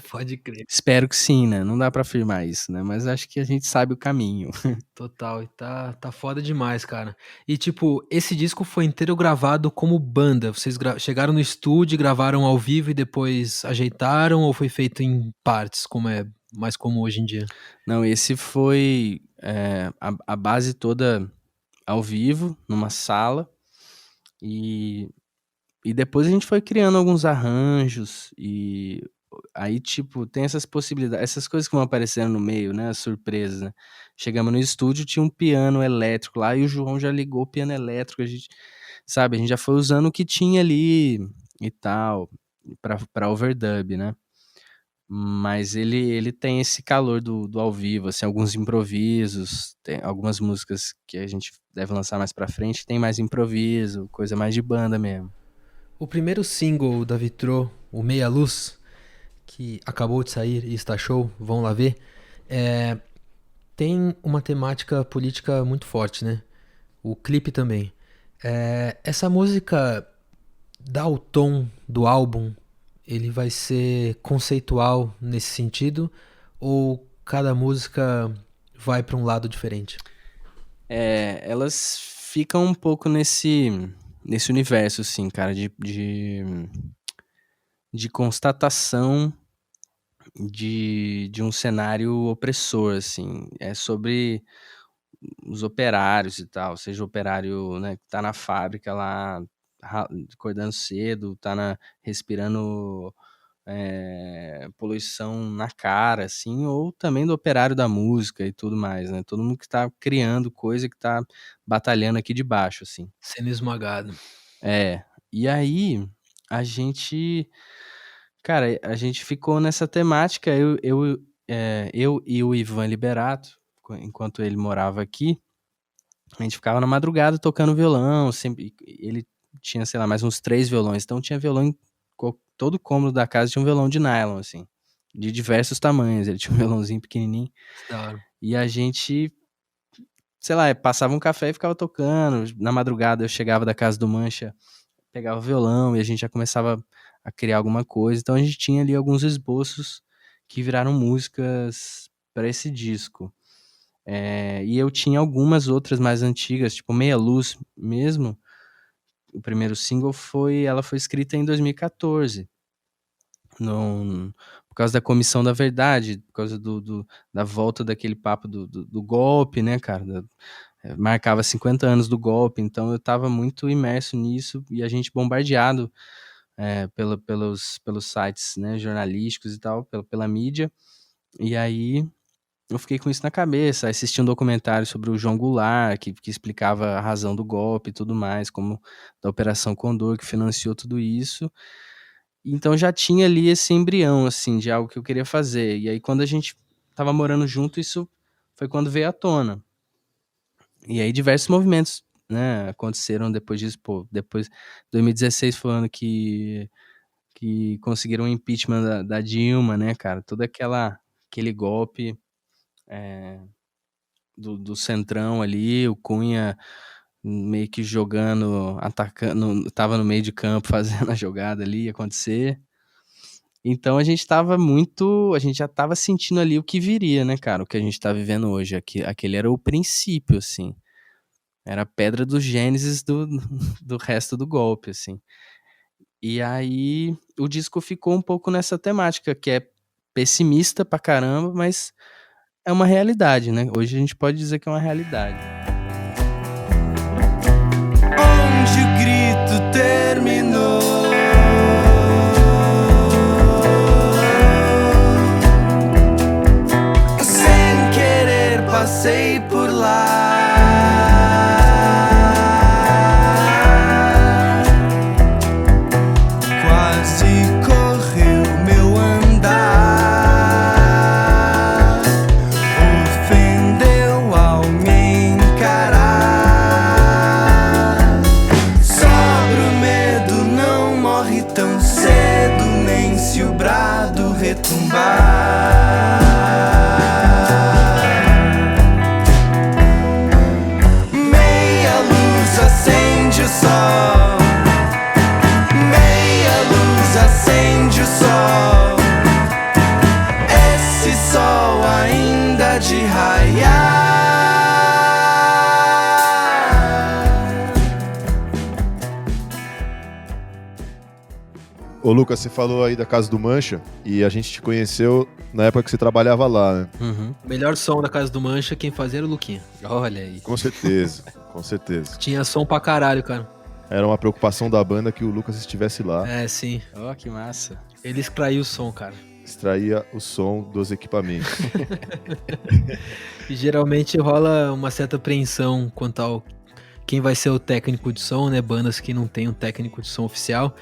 Pode crer. Espero que sim, né? Não dá pra afirmar isso, né? Mas acho que a gente sabe o caminho. Total. E tá foda demais, cara. E, tipo, esse disco foi inteiro gravado como banda. Vocês chegaram no estúdio, gravaram ao vivo e depois ajeitaram, ou foi feito em partes, como é mais comum hoje em dia? Não, esse foi a base toda ao vivo, numa sala. E, e depois a gente foi criando alguns arranjos. E aí, tipo, tem essas possibilidades, essas coisas que vão aparecendo no meio, né? As surpresas, né? Chegamos no estúdio, tinha um piano elétrico lá e o João já ligou o piano elétrico. A gente, sabe, a gente já foi usando o que tinha ali e tal, pra overdub, né? Mas ele tem esse calor do ao vivo, assim, alguns improvisos, tem algumas músicas que a gente deve lançar mais pra frente, tem mais improviso, coisa mais de banda mesmo. O primeiro single da Vitrô, o Meia Luz, que acabou de sair e está show, vão lá ver, tem uma temática política muito forte, né? O clipe também. Essa música dá o tom do álbum, ele vai ser conceitual nesse sentido, ou cada música vai para um lado diferente? Elas ficam um pouco nesse universo, assim, cara, de constatação de um cenário opressor, assim. É sobre os operários e tal, seja o operário, né, que tá na fábrica lá acordando cedo, respirando poluição na cara, assim, ou também do operário da música e tudo mais, né? Todo mundo que tá criando coisa, que tá batalhando aqui de baixo, assim. Sendo esmagado. E aí, a gente, cara, a gente ficou nessa temática, eu e o Ivan Liberato, enquanto ele morava aqui, a gente ficava na madrugada tocando violão, sempre, ele tinha, sei lá, mais uns 3 violões, então tinha violão em todo cômodo da casa, tinha um violão de nylon, assim, de diversos tamanhos, ele tinha um violãozinho pequenininho, Da hora. e a gente, sei lá, passava um café e ficava tocando, na madrugada eu chegava da casa do Mancha, pegava o violão e a gente já começava a criar alguma coisa, então a gente tinha ali alguns esboços que viraram músicas para esse disco. E eu tinha algumas outras mais antigas, tipo Meia Luz mesmo. O primeiro single ela foi escrita em 2014, por causa da Comissão da Verdade, por causa da volta daquele papo do golpe, né, cara? Marcava 50 anos do golpe, então eu tava muito imerso nisso e a gente bombardeado pelos sites, né, jornalísticos e tal, pela mídia. E aí eu fiquei com isso na cabeça, assisti um documentário sobre o João Goulart, que explicava a razão do golpe e tudo mais, como da Operação Condor, que financiou tudo isso. Então já tinha ali esse embrião, assim, de algo que eu queria fazer. E aí quando a gente tava morando junto, isso foi quando veio à tona. E aí diversos movimentos, né, aconteceram depois disso, depois 2016 foi o ano que conseguiram o impeachment da Dilma, né, cara, todo aquele golpe do Centrão ali, o Cunha meio que jogando, atacando, tava no meio de campo fazendo a jogada ali acontecer. Então a gente já tava sentindo ali o que viria, né, cara, o que a gente tá vivendo hoje, aquele era o princípio, assim, era a pedra do Gênesis do resto do golpe, assim. E aí o disco ficou um pouco nessa temática, que é pessimista pra caramba, mas é uma realidade, né? Hoje a gente pode dizer que é uma realidade. Onde o grito terminou, sem querer passei por lá. Meia luz acende o sol, meia luz acende o sol, esse sol ainda de raiar. Ô Lucas, você falou aí da Casa do Mancha e a gente te conheceu na época que você trabalhava lá, né? Uhum. Melhor som da Casa do Mancha, quem fazia era o Luquinha. Olha aí. Com certeza, com certeza. Tinha som pra caralho, cara. Era uma preocupação da banda que o Lucas estivesse lá. É, sim. Ó, que massa. Ele extraiu o som, cara. Extraía o som dos equipamentos. E geralmente rola uma certa apreensão quanto ao quem vai ser o técnico de som, né? Bandas que não tem um técnico de som oficial.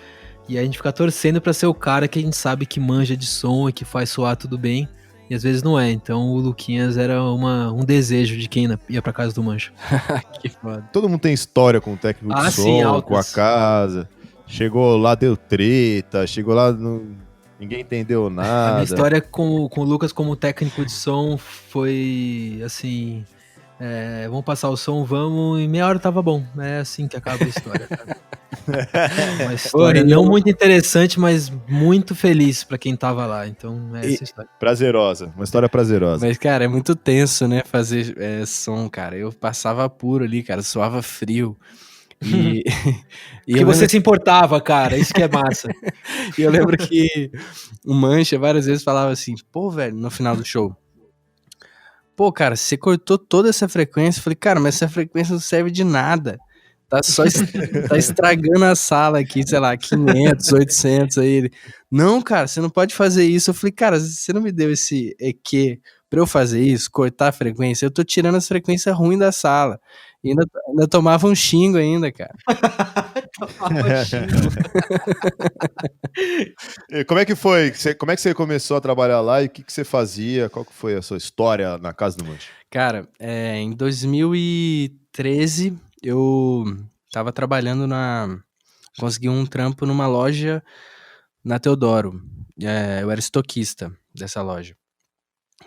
E a gente fica torcendo pra ser o cara que a gente sabe que manja de som e que faz soar tudo bem. E às vezes não é. Então o Luquinhas era um desejo de quem ia pra Casa do Mancha. Que foda. Todo mundo tem história com o técnico de som, sim, altas. com a casa. Chegou lá, deu treta. Chegou lá, ninguém entendeu A nada. minha história com o Lucas como técnico de som foi assim... vamos passar o som, vamos, e meia hora tava bom. É assim que acaba a história, cara. Uma história não muito interessante, mas muito feliz pra quem tava lá. Então é essa história. Prazerosa, uma história prazerosa. Mas, cara, é muito tenso, né, fazer som, cara. Eu passava apuro ali, cara, suava frio. E Porque você se importava, cara, isso que é massa. E eu lembro que o Mancha várias vezes falava assim, pô, velho, no final do show, pô, cara, você cortou toda essa frequência. Eu falei, cara, mas essa frequência não serve de nada. tá estragando a sala aqui, sei lá, 500, 800, aí ele, não, cara, você não pode fazer isso. Eu falei, cara, você não me deu esse EQ pra eu fazer isso, cortar a frequência? Eu tô tirando as frequências ruins da sala. E ainda tomava um xingo ainda, cara. E como é que foi? Como é que você começou a trabalhar lá e o que você fazia? Qual que foi a sua história na Casa do Mancha? Cara, em 2013 eu tava trabalhando consegui um trampo numa loja na Teodoro. Eu era estoquista dessa loja.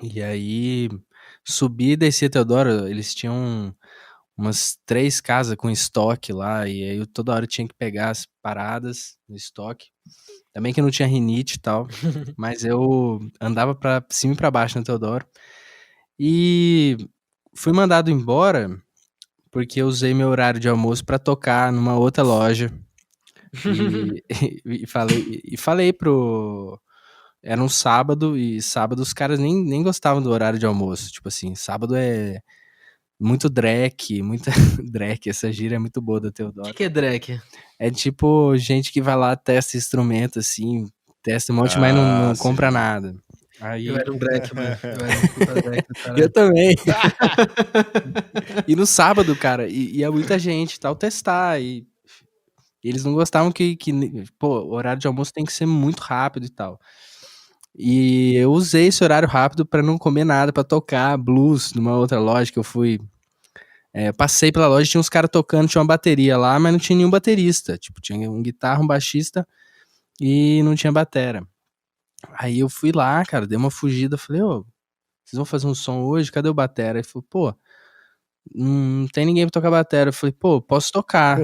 E aí subi e desci a Teodoro, eles tinham umas 3 casas com estoque lá, e aí eu toda hora tinha que pegar as paradas no estoque. Também que não tinha rinite e tal, mas eu andava pra cima e pra baixo na Teodoro. E fui mandado embora porque eu usei meu horário de almoço pra tocar numa outra loja. E falei pro. Era um sábado, e sábado os caras nem gostavam do horário de almoço. Tipo assim, sábado é muito dreck, muita dreck, essa gíria é muito boa da O Teodoro. que é Drake? É tipo gente que vai lá, testa instrumento, assim, testa um monte, mas não compra sim. nada. Eu Aí, era um Drake, mano. Eu era um puta Drake do caralho. eu também. E no sábado, cara, ia muita gente tal testar, e eles não gostavam pô, o horário de almoço tem que ser muito rápido e tal. E eu usei esse horário rápido pra não comer nada, pra tocar blues numa outra loja que eu fui. Passei pela loja, tinha uns caras tocando, tinha uma bateria lá, mas não tinha nenhum baterista. Tipo, tinha um guitarra, um baixista e não tinha batera. Aí eu fui lá, cara, dei uma fugida, falei, ô, vocês vão fazer um som hoje? Cadê o batera? Ele falou, pô, não tem ninguém pra tocar batera. Eu falei, pô, posso tocar.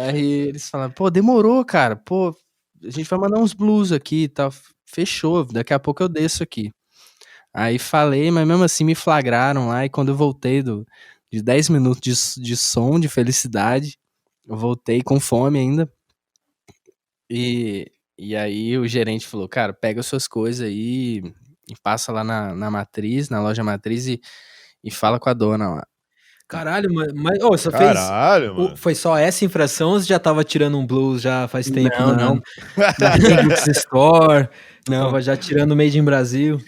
Aí eles falaram, pô, demorou, cara, pô, a gente vai mandar uns blues aqui e tal. Fechou, daqui a pouco eu desço aqui. Aí falei, mas mesmo assim me flagraram lá, e quando eu voltei de 10 minutos de som, de felicidade, eu voltei com fome ainda. E aí o gerente falou, cara, pega as suas coisas aí e passa lá na matriz, na loja matriz, e fala com a dona lá. Caralho, mas ô, você fez. Caralho, mano. Foi só essa infração ou você já tava tirando um blues já faz tempo Não. na Hendrix Store? Não. Tava já tirando Made in Brasil.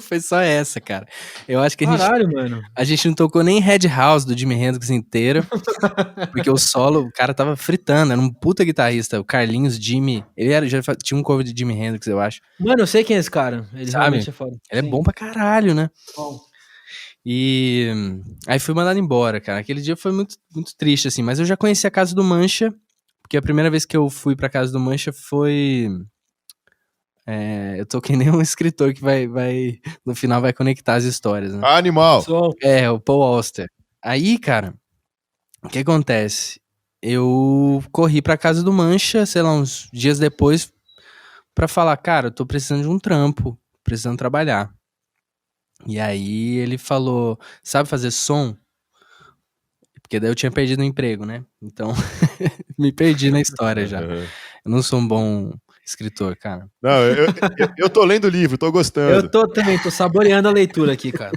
Foi só essa, cara. Eu acho que Caralho, mano. a gente não tocou nem Red House do Jimi Hendrix inteiro, porque o solo, o cara tava fritando, era um puta guitarrista, o Carlinhos, Jimmy, tinha um cover de Jimi Hendrix, eu acho. Mano, eu sei quem é esse cara. Ele Sabe? realmente é foda. Ele é Sim. bom pra caralho, né? Bom. E aí fui mandado embora, cara. Aquele dia foi muito, muito triste, assim, mas eu já conheci a Casa do Mancha, porque a primeira vez que eu fui pra Casa do Mancha foi... eu tô que nem um escritor que no final vai conectar as histórias, né? Animal. O Paul Auster. Aí, cara, o que acontece? Eu corri pra Casa do Mancha, sei lá, uns dias depois, pra falar, cara, eu tô precisando de um trampo, precisando trabalhar. E aí ele falou, sabe fazer som? Porque daí eu tinha perdido o emprego, né? Então, me perdi na história já. Eu não sou um bom escritor, cara. Não, eu tô lendo o livro, tô gostando. Eu também tô saboreando a leitura aqui, cara.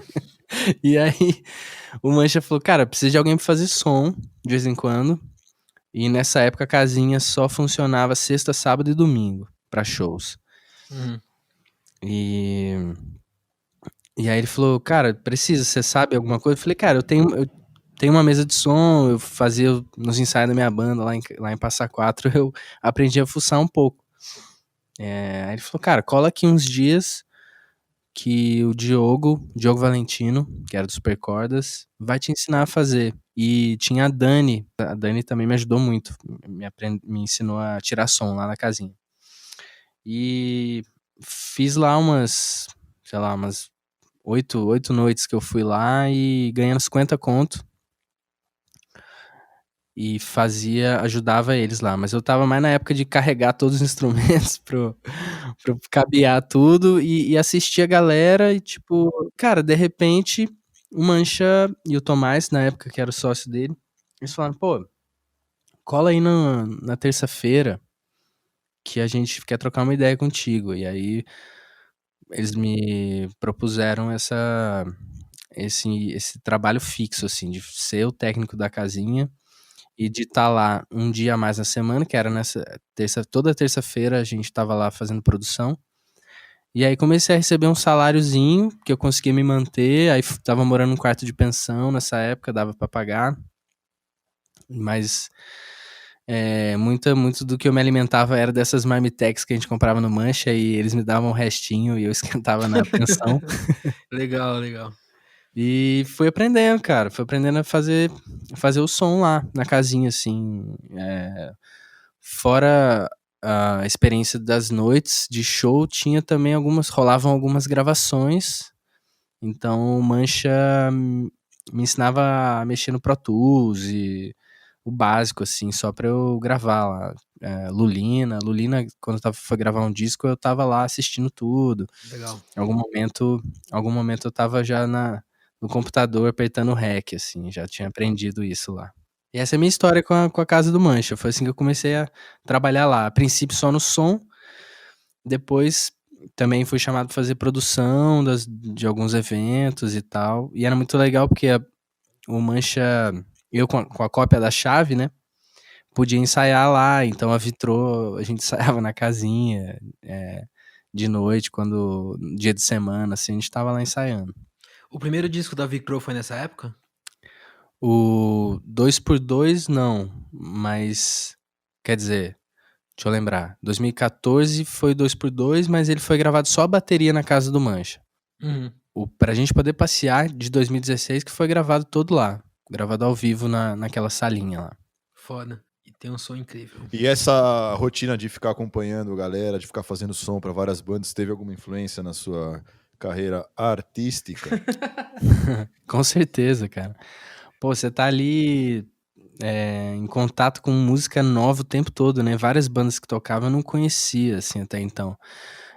E aí, o Mancha falou, cara, precisa de alguém pra fazer som, de vez em quando. E nessa época a casinha só funcionava sexta, sábado e domingo, pra shows. Uhum. E aí ele falou, cara, você sabe alguma coisa? Eu falei, cara, eu tenho uma mesa de som, eu fazia nos ensaios da minha banda lá em Passa Quatro, eu aprendi a fuçar um pouco. Aí ele falou, cara, cola aqui uns dias que o Diogo Valentino, que era do Supercordas, vai te ensinar a fazer. E tinha a Dani também me ajudou muito, me ensinou a tirar som lá na casinha. E fiz lá umas 8 noites que eu fui lá e ganhando 50 conto. E ajudava eles lá, mas eu tava mais na época de carregar todos os instrumentos pro cabear tudo e assistir a galera e tipo, cara, de repente o Mancha e o Tomás, na época que era o sócio dele, eles falaram, pô, cola aí na terça-feira que a gente quer trocar uma ideia contigo. E aí eles me propuseram esse trabalho fixo, assim, de ser o técnico da casinha e de estar lá um dia a mais na semana, que era toda terça-feira a gente tava lá fazendo produção. E aí comecei a receber um saláriozinho, que eu conseguia me manter, aí tava morando num quarto de pensão nessa época, dava pra pagar. Mas muito do que eu me alimentava era dessas marmitex que a gente comprava no Mancha e eles me davam um restinho e eu esquentava na pensão. Legal, legal. E fui aprendendo, cara. Fui aprendendo a fazer o som lá, na casinha, assim. Fora a experiência das noites de show, tinha também rolavam algumas gravações. Então o Mancha me ensinava a mexer no Pro Tools e o básico, assim, só pra eu gravar lá. Lulina, quando foi gravar um disco, eu tava lá assistindo tudo. Legal. Em algum momento eu tava já no computador apertando o REC, assim, já tinha aprendido isso lá. E essa é a minha história com a Casa do Mancha. Foi assim que eu comecei a trabalhar lá. A princípio só no som, depois também fui chamado pra fazer produção de alguns eventos e tal. E era muito legal porque o Mancha, eu com a cópia da chave, né, podia ensaiar lá. Então a Vitrô, a gente ensaiava na casinha, de noite, dia de semana, assim, a gente tava lá ensaiando. O primeiro disco da Vicro foi nessa época? O 2x2 não, mas quer dizer, deixa eu lembrar, 2014 foi 2x2, mas ele foi gravado só a bateria na Casa do Mancha. Uhum. Pra gente poder passear, de 2016, que foi gravado todo lá, gravado ao vivo naquela salinha lá. Foda. E tem um som incrível. E essa rotina de ficar acompanhando a galera, de ficar fazendo som pra várias bandas, teve alguma influência na sua carreira artística? Com certeza, cara. Pô, você tá ali em contato com música nova o tempo todo, né? Várias bandas que tocavam eu não conhecia, assim, até então.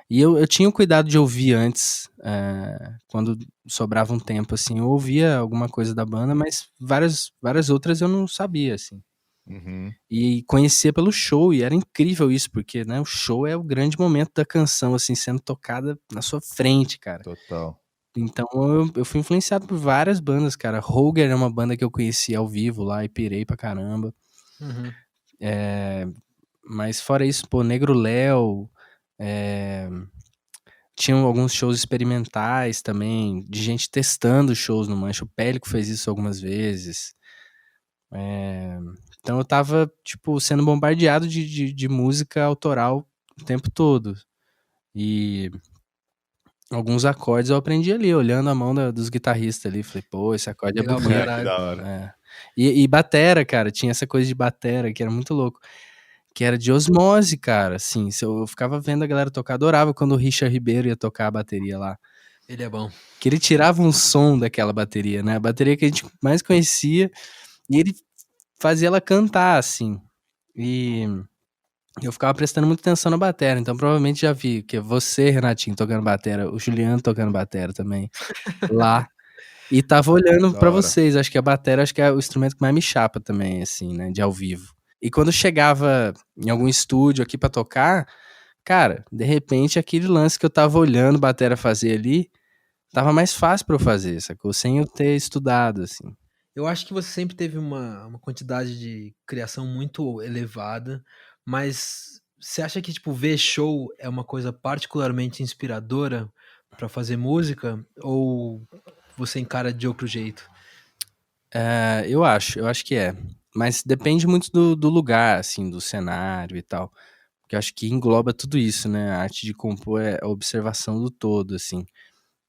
E eu tinha o cuidado de ouvir antes, quando sobrava um tempo, assim, eu ouvia alguma coisa da banda, mas várias outras eu não sabia, assim. Uhum. E conhecia pelo show, e era incrível isso, porque, né, o show é o grande momento da canção, assim, sendo tocada na sua frente, cara. Total. Então eu fui influenciado por várias bandas, cara. Roger é uma banda que eu conheci ao vivo lá e pirei pra caramba. Uhum. Mas fora isso, pô, Negro Léo, tinham alguns shows experimentais também, de gente testando shows no Mancha. O Pélico fez isso algumas vezes. Então eu tava, tipo, sendo bombardeado de música autoral o tempo todo. E alguns acordes eu aprendi ali, olhando a mão dos guitarristas ali. Falei, pô, esse acorde Legal é pra bonito. Que caralho. da hora. É. E batera, cara, tinha essa coisa de batera que era muito louco. Que era de osmose, cara, assim. Se eu ficava vendo a galera tocar, adorava quando o Richard Ribeiro ia tocar a bateria lá. Ele é bom. Que ele tirava um som daquela bateria, né? A bateria que a gente mais conhecia. E ele fazia ela cantar, assim. E eu ficava prestando muita atenção na batera. Então provavelmente já vi que você, Renatinho, tocando batera, o Juliano tocando batera também, lá. E tava olhando Da pra hora. vocês. Acho que a batera é o instrumento que mais me chapa também, assim, né? De ao vivo. E quando chegava em algum estúdio aqui pra tocar, cara, de repente aquele lance que eu tava olhando batera fazer ali, tava mais fácil pra eu fazer, sacou? Sem eu ter estudado, assim. Eu acho que você sempre teve uma quantidade de criação muito elevada, mas você acha que, tipo, ver show é uma coisa particularmente inspiradora pra fazer música? Ou você encara de outro jeito? Eu acho que é. Mas depende muito do lugar, assim, do cenário e tal. Porque eu acho que engloba tudo isso, né? A arte de compor é a observação do todo, assim.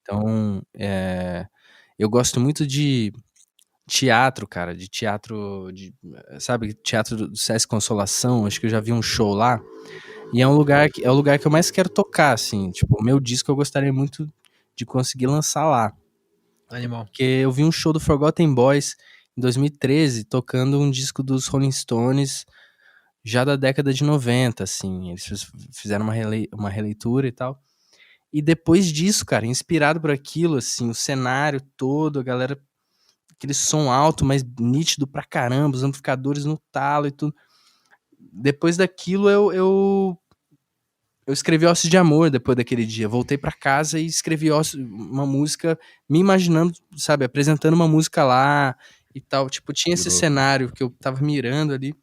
Então, eu gosto muito de teatro, cara, sabe, teatro do Sesc Consolação, acho que eu já vi um show lá, e é o lugar que eu mais quero tocar, assim, tipo, o meu disco eu gostaria muito de conseguir lançar lá, Animal. porque eu vi um show do Forgotten Boys em 2013, tocando um disco dos Rolling Stones, já da década de 90, assim, eles fizeram uma releitura e tal, e depois disso, cara, inspirado por aquilo, assim, o cenário todo, a galera, aquele som alto, mas nítido pra caramba, os amplificadores no talo e tudo. Depois daquilo, eu escrevi Ossos de Amor depois daquele dia. Voltei pra casa e escrevi uma música, me imaginando, sabe, apresentando uma música lá e tal. Tipo, tinha Que esse louco. cenário que eu tava mirando ali.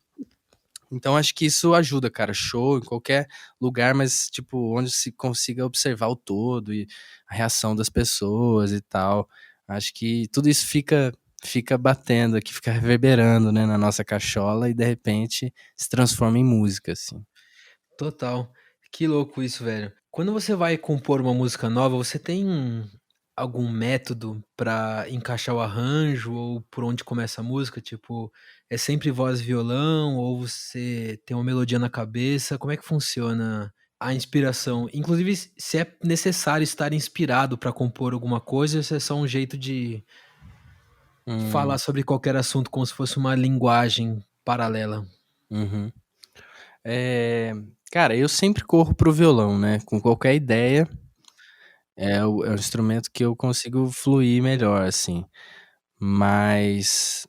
Então acho que isso ajuda, cara. Show em qualquer lugar, mas, tipo, onde se consiga observar o todo e a reação das pessoas e tal. Acho que tudo isso fica batendo aqui, fica reverberando, né, na nossa cachola e de repente se transforma em música, assim. Total. Que louco isso, velho. Quando você vai compor uma música nova, você tem algum método pra encaixar o arranjo ou por onde começa a música? Tipo, é sempre voz e violão ou você tem uma melodia na cabeça? Como é que funciona a inspiração? Inclusive, se é necessário estar inspirado pra compor alguma coisa, ou se é só um jeito de falar Hum, sobre qualquer assunto como se fosse uma linguagem paralela. uhum. Eh, Cara, eu sempre corro pro violão, né, com qualquer ideia, é o instrumento que eu consigo fluir melhor, assim. Mas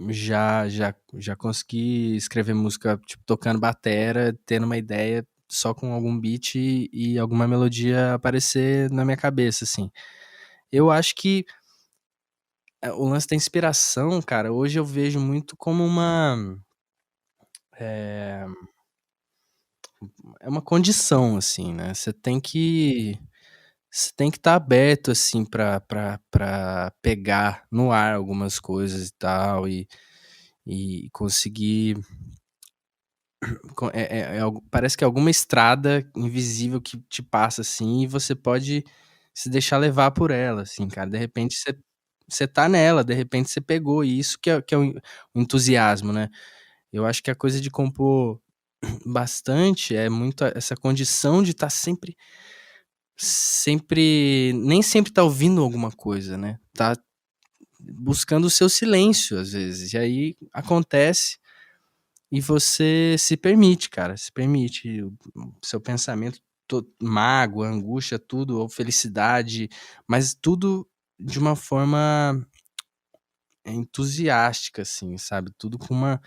já consegui escrever música, tipo, tocando batera, tendo uma ideia só com algum beat e alguma melodia aparecer na minha cabeça, assim. Eu acho que, o lance da inspiração, cara, hoje eu vejo muito como eh, é uma condição, assim, né, você tem que estar aberto, assim, pra pegar no ar algumas coisas e tal, e conseguir algo, parece que é alguma estrada invisível que te passa, assim, e você pode se deixar levar por ela, assim, cara. De repente você tá nela, de repente você pegou, e isso que é o entusiasmo, né. Eu acho que a coisa de compor bastante é muito essa condição de estar sempre nem sempre tá ouvindo alguma coisa, né, tá buscando o seu silêncio, às vezes, e aí acontece e você se permite, cara, se permite o seu pensamento, mágoa, angústia, tudo, ou felicidade, mas tudo de uma forma entusiástica, assim, sabe, tudo com a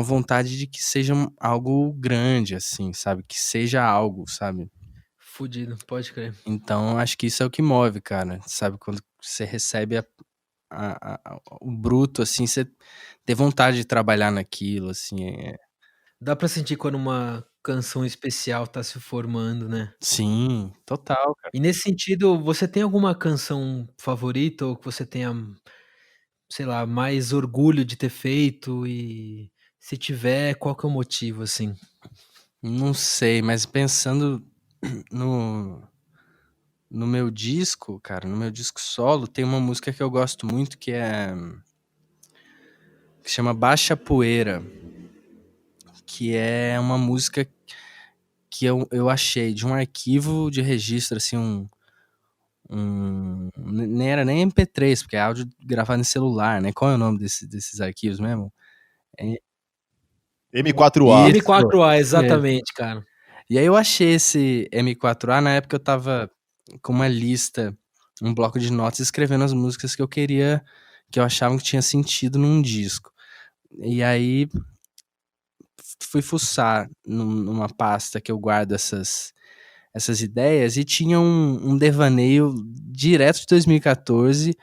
vontade de que seja algo grande, assim, sabe, que seja algo, sabe. Fudido, pode crer. Então acho que isso é o que move, cara, sabe, quando você recebe o bruto, assim, você ter vontade de trabalhar naquilo, assim, Dá pra sentir quando uma canção especial tá se formando, né. sim, total, cara. E nesse sentido, você tem alguma canção favorita ou que você tenha, sei lá, mais orgulho de ter feito e se tiver, qual que é o motivo, assim? Não sei, mas pensando no no meu disco, cara, no meu disco solo, tem uma música que eu gosto muito que chama Baixa Poeira, que é uma música que eu achei de um arquivo de registro, assim, nem era nem MP3, porque é áudio gravado em celular, né. Qual é o nome desses arquivos mesmo? É M4A. isso, M4A, isso mesmo. exatamente, cara. E aí eu achei esse M4A, na época eu estava com uma lista, um bloco de notas, escrevendo as músicas que eu achava que tinha sentido num disco. E aí fui fuçar numa pasta que eu guardo essas ideias, e tinha um devaneio direto de 2014,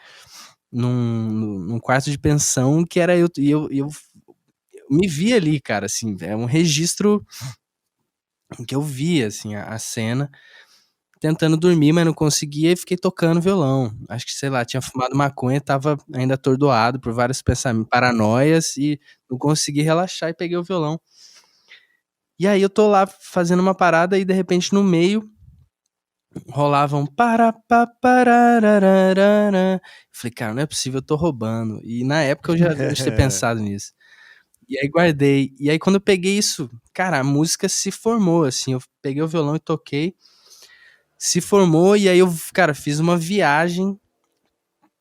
num quarto de pensão, que era eu me vi ali, cara, assim, é um registro que eu vi, assim, a cena, tentando dormir, mas não conseguia, e fiquei tocando violão. Acho que, sei lá, tinha fumado maconha, estava ainda atordoado por vários pensamentos, paranoias, e não consegui relaxar e peguei o violão. E aí eu tô lá fazendo uma parada e de repente no meio rolava um para pa pararararara. Falei: "Cara, não é possível, eu tô roubando". E na época eu já lembro de ter pensado nisso. E aí guardei. E aí quando eu peguei isso, cara, a música se formou, assim, eu peguei o violão e toquei, se formou, e aí eu, cara, fiz uma viagem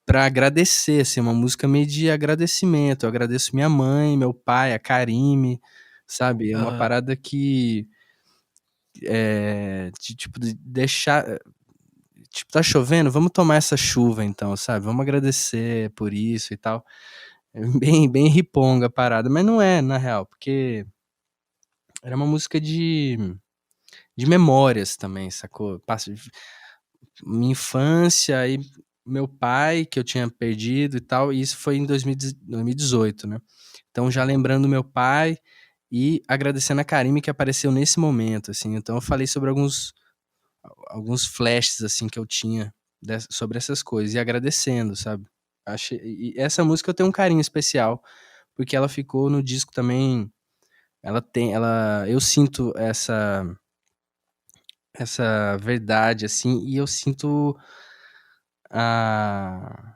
pra agradecer, assim, uma música meio de agradecimento. Eu agradeço minha mãe, meu pai, a Karime, sabe. É uma Aham. parada que, de tipo, de deixar, tipo, tá chovendo, vamos tomar essa chuva então, sabe. Vamos agradecer por isso e tal. É bem riponga a parada, mas não é, na real, porque era uma música de memórias também, sacou. Passo minha infância, aí meu pai, que eu tinha perdido e tal, e isso foi em 2018, né? Então, já lembrando meu pai e agradecendo a Karime que apareceu nesse momento, assim. Então, eu falei sobre alguns flashes, assim, que eu tinha sobre essas coisas e agradecendo, sabe? E essa música eu tenho um carinho especial, porque ela ficou no disco também. Eu sinto essa verdade, assim, e eu sinto a,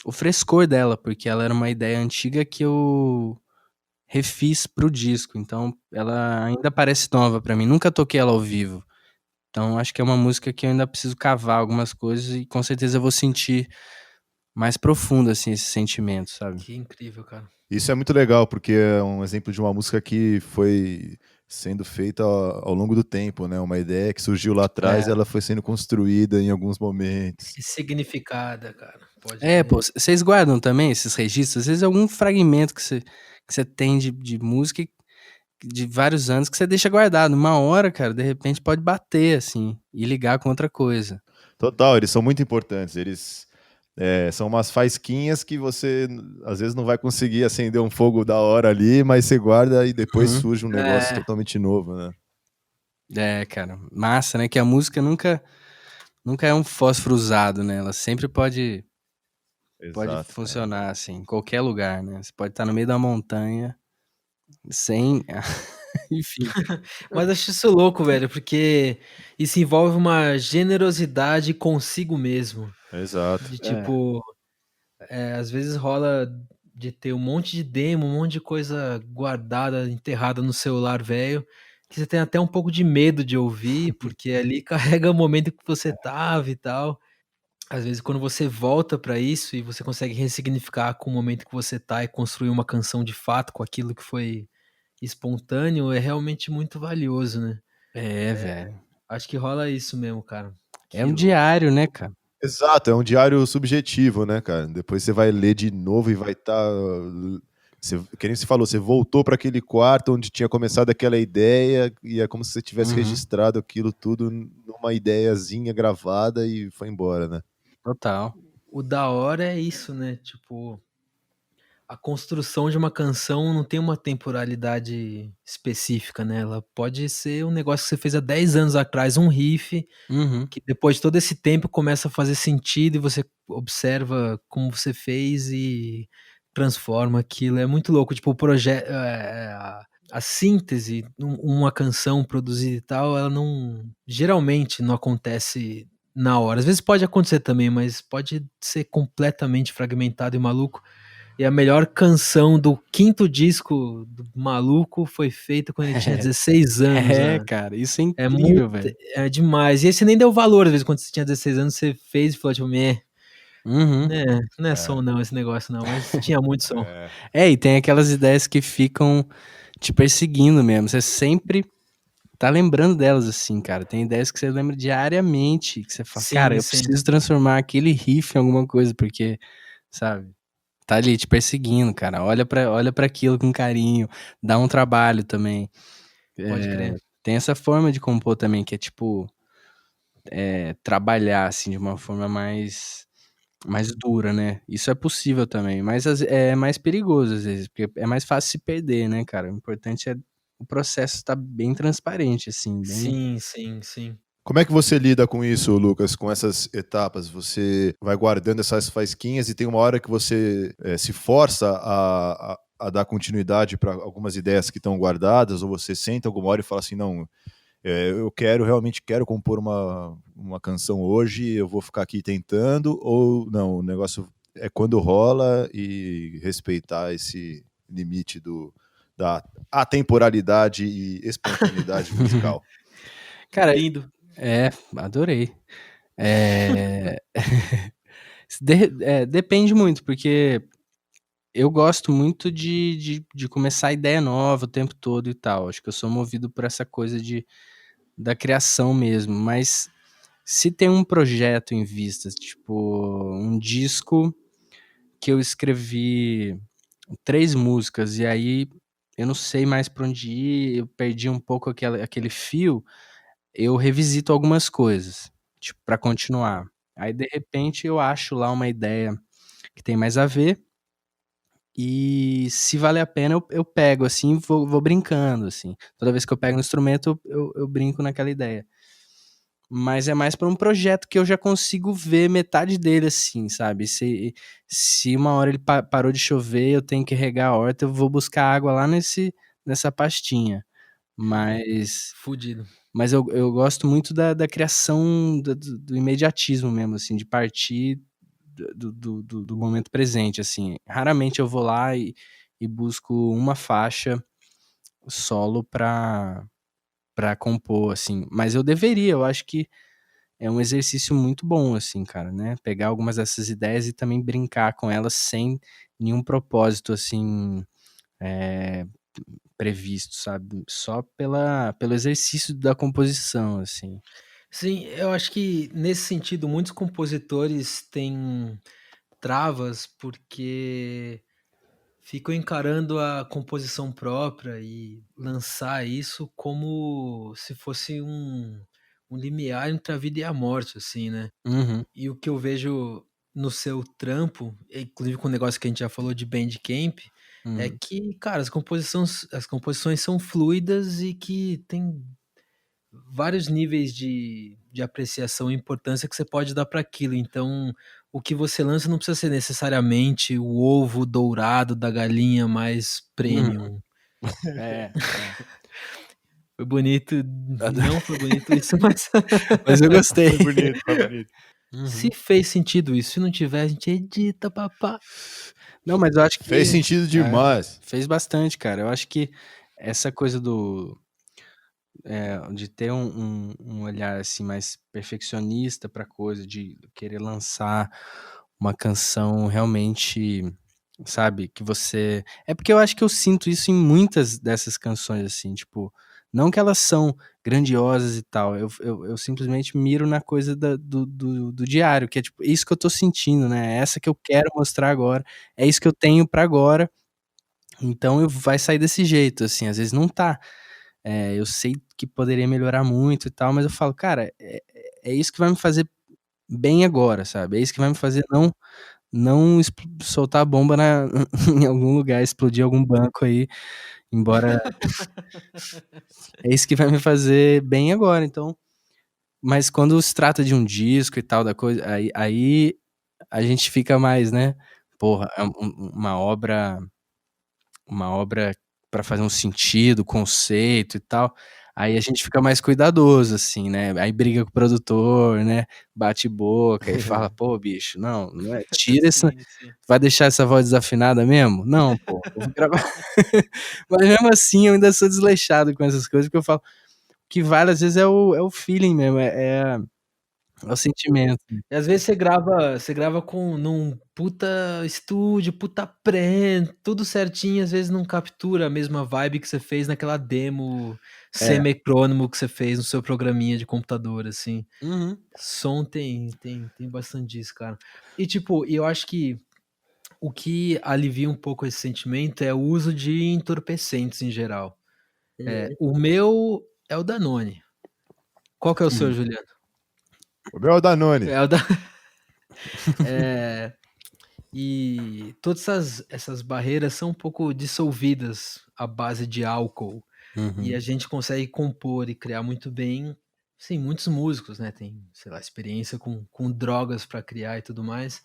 o frescor dela, porque ela era uma ideia antiga que eu refiz pro disco, então ela ainda parece nova pra mim. Nunca toquei ela ao vivo, então acho que é uma música que eu ainda preciso cavar algumas coisas e com certeza eu vou sentir mais profundo, assim, esse sentimento, sabe? Que incrível, cara. Isso é muito legal, porque é um exemplo de uma música que foi sendo feita ao longo do tempo, né? Uma ideia que surgiu lá atrás e É, ela foi sendo construída em alguns momentos. E significada, cara. Pode é, crer. pô, vocês guardam também esses registros? Às vezes algum fragmento que você tem de música de vários anos que você deixa guardado. Uma hora, cara, de repente pode bater, assim, e ligar com outra coisa. Total, eles são muito importantes. Eles são umas faísquinhas que você às vezes não vai conseguir acender um fogo da hora ali, mas você guarda e depois Uhum. surge um negócio É, totalmente novo, né? É, cara, massa, né? Que a música nunca é um fósforo usado, né? Ela sempre pode Exato, cara. funcionar, assim, em qualquer lugar, né? Você pode estar no meio da montanha, sem... Enfim. mas acho isso louco, velho, porque isso envolve uma generosidade consigo mesmo. Exato. De É. tipo, às vezes rola de ter um monte de demo, um monte de coisa guardada, enterrada no celular velho, que você tem até um pouco de medo de ouvir, porque ali carrega o momento que você tava e tal. Às vezes, quando você volta pra isso e você consegue ressignificar com o momento que você tá e construir uma canção de fato com aquilo que foi espontâneo, é realmente muito valioso, né? É, velho. Acho que rola isso mesmo, cara. É Que um louco. diário, né, cara? Exato, é um diário subjetivo, né, cara? Depois você vai ler de novo e vai estar. Que nem você falou, você voltou para aquele quarto onde tinha começado aquela ideia, e é como se você tivesse Uhum. registrado aquilo tudo numa ideiazinha gravada e foi embora, né? Total. O da hora é isso, né? Tipo, a construção de uma canção não tem uma temporalidade específica, né? Ela pode ser um negócio que você fez há 10 anos atrás, um riff, Uhum. que depois de todo esse tempo começa a fazer sentido e você observa como você fez e transforma aquilo. É muito louco. Tipo, o projeto. A síntese, uma canção produzida e tal, ela não. Geralmente não acontece na hora. Às vezes pode acontecer também, mas pode ser completamente fragmentado e maluco. E a melhor canção do quinto disco do maluco foi feita quando ele tinha 16 anos, É, né? cara, isso é É muito, incrível, velho. é demais. E aí você nem deu valor, às vezes, quando você tinha 16 anos, você fez e falou, tipo, Uhum. né, não é som não esse negócio não, mas tinha muito som. É, e tem aquelas ideias que ficam te perseguindo mesmo. Você sempre tá lembrando delas, assim, cara. Tem ideias que você lembra diariamente, que você fala, cara, Sim, eu sim. preciso transformar aquele riff em alguma coisa, porque, sabe, tá ali te perseguindo, cara. Olha pra aquilo com carinho, dá um trabalho também. Pode crer. Tem essa forma de compor também, que é tipo, trabalhar, assim, de uma forma mais dura, né? Isso é possível também, mas é mais perigoso às vezes, porque é mais fácil se perder, né, cara? O importante é o processo estar bem transparente, assim, bem. Sim, sim, sim. Como é que você lida com isso, Lucas, com essas etapas? Você vai guardando essas faísquinhas e tem uma hora que você se força a dar continuidade para algumas ideias que estão guardadas, ou você senta alguma hora e fala assim, não, eu realmente quero compor uma canção hoje, eu vou ficar aqui tentando, ou não, o negócio é quando rola e respeitar esse limite da atemporalidade e espontaneidade musical. Cara, Lindo. adorei. É... depende muito, porque eu gosto muito de começar ideia nova o tempo todo e tal. Acho que eu sou movido por essa coisa da criação mesmo, mas se tem um projeto em vistas, tipo um disco que eu escrevi 3 músicas e aí eu não sei mais pra onde ir, eu perdi um pouco aquele fio, eu revisito algumas coisas, tipo, pra continuar. Aí, de repente, eu acho lá uma ideia que tem mais a ver, e se valer a pena, eu pego, assim, e vou brincando, assim. Toda vez que eu pego um instrumento, eu brinco naquela ideia. Mas é mais pra um projeto que eu já consigo ver metade dele, assim, sabe? Se uma hora ele parou de chover, eu tenho que regar a horta, eu vou buscar água lá nessa pastinha. Mas Fudido. eu gosto muito da criação, do imediatismo mesmo, assim, de partir do momento presente, assim. Raramente eu vou lá e busco uma faixa solo pra compor, assim. Mas eu deveria, eu acho que é um exercício muito bom, assim, cara, né? Pegar algumas dessas ideias e também brincar com elas sem nenhum propósito, assim, previsto, sabe? Só pelo exercício da composição, assim. Sim, eu acho que nesse sentido muitos compositores têm travas porque ficam encarando a composição própria e lançar isso como se fosse um limiar entre a vida e a morte, assim, né? Uhum, E o que eu vejo no seu trampo, inclusive com o negócio que a gente já falou de Bandcamp, é uhum. que, cara, as composições são fluidas e que tem vários níveis de apreciação e importância que você pode dar para aquilo. Então, o que você lança não precisa ser necessariamente o ovo dourado da galinha mais Uhum. premium. É. Foi bonito, não foi bonito isso, mas Mas eu gostei. Foi bonito, foi bonito. Uhum. se fez sentido isso, se não tiver, a gente edita, papá. Não, mas eu acho que Fez sentido demais. fez bastante, cara. Eu acho que essa coisa de ter um olhar assim mais perfeccionista pra coisa, de querer lançar uma canção realmente, sabe, que você. É porque eu acho que eu sinto isso em muitas dessas canções, assim, tipo, não que elas são grandiosas e tal, eu simplesmente miro na coisa do diário, que é tipo, isso que eu tô sentindo, né? É essa que eu quero mostrar agora, é isso que eu tenho pra agora, então vai sair desse jeito, assim, às vezes não tá. Eu sei que poderia melhorar muito e tal, mas eu falo, cara, é isso que vai me fazer bem agora, sabe? É isso que vai me fazer não soltar a bomba em algum lugar, explodir algum banco aí, embora é isso que vai me fazer bem agora, então. Mas quando se trata de um disco e tal, da coisa, aí a gente fica mais, né? Porra, é uma obra para fazer um sentido, conceito e tal. Aí a gente fica mais cuidadoso, assim, né? Aí briga com o produtor, né? Bate boca e fala, pô, bicho, não é. Tira essa. Sim, sim. Vai deixar essa voz desafinada mesmo? Não, pô, eu vou gravar. Mas mesmo assim, eu ainda sou desleixado com essas coisas, porque eu falo que vale, às vezes, é o feeling mesmo, é o sentimento. E às vezes você grava num puta estúdio, puta pré, tudo certinho, às vezes não captura a mesma vibe que você fez naquela demo É. semicrônomo que você fez no seu programinha de computador, assim. Uhum. Som tem bastante disso, cara. E tipo, eu acho que o que alivia um pouco esse sentimento é o uso de entorpecentes em geral. O meu é o Danone. Qual que é o seu, Uhum. Juliano? O meu é o Danone. É o da... É, e todas essas barreiras são um pouco dissolvidas à base de álcool. E a Uhum. gente consegue compor e criar muito bem. Sim, muitos músicos, né? Tem, sei lá, experiência com drogas para criar e tudo mais.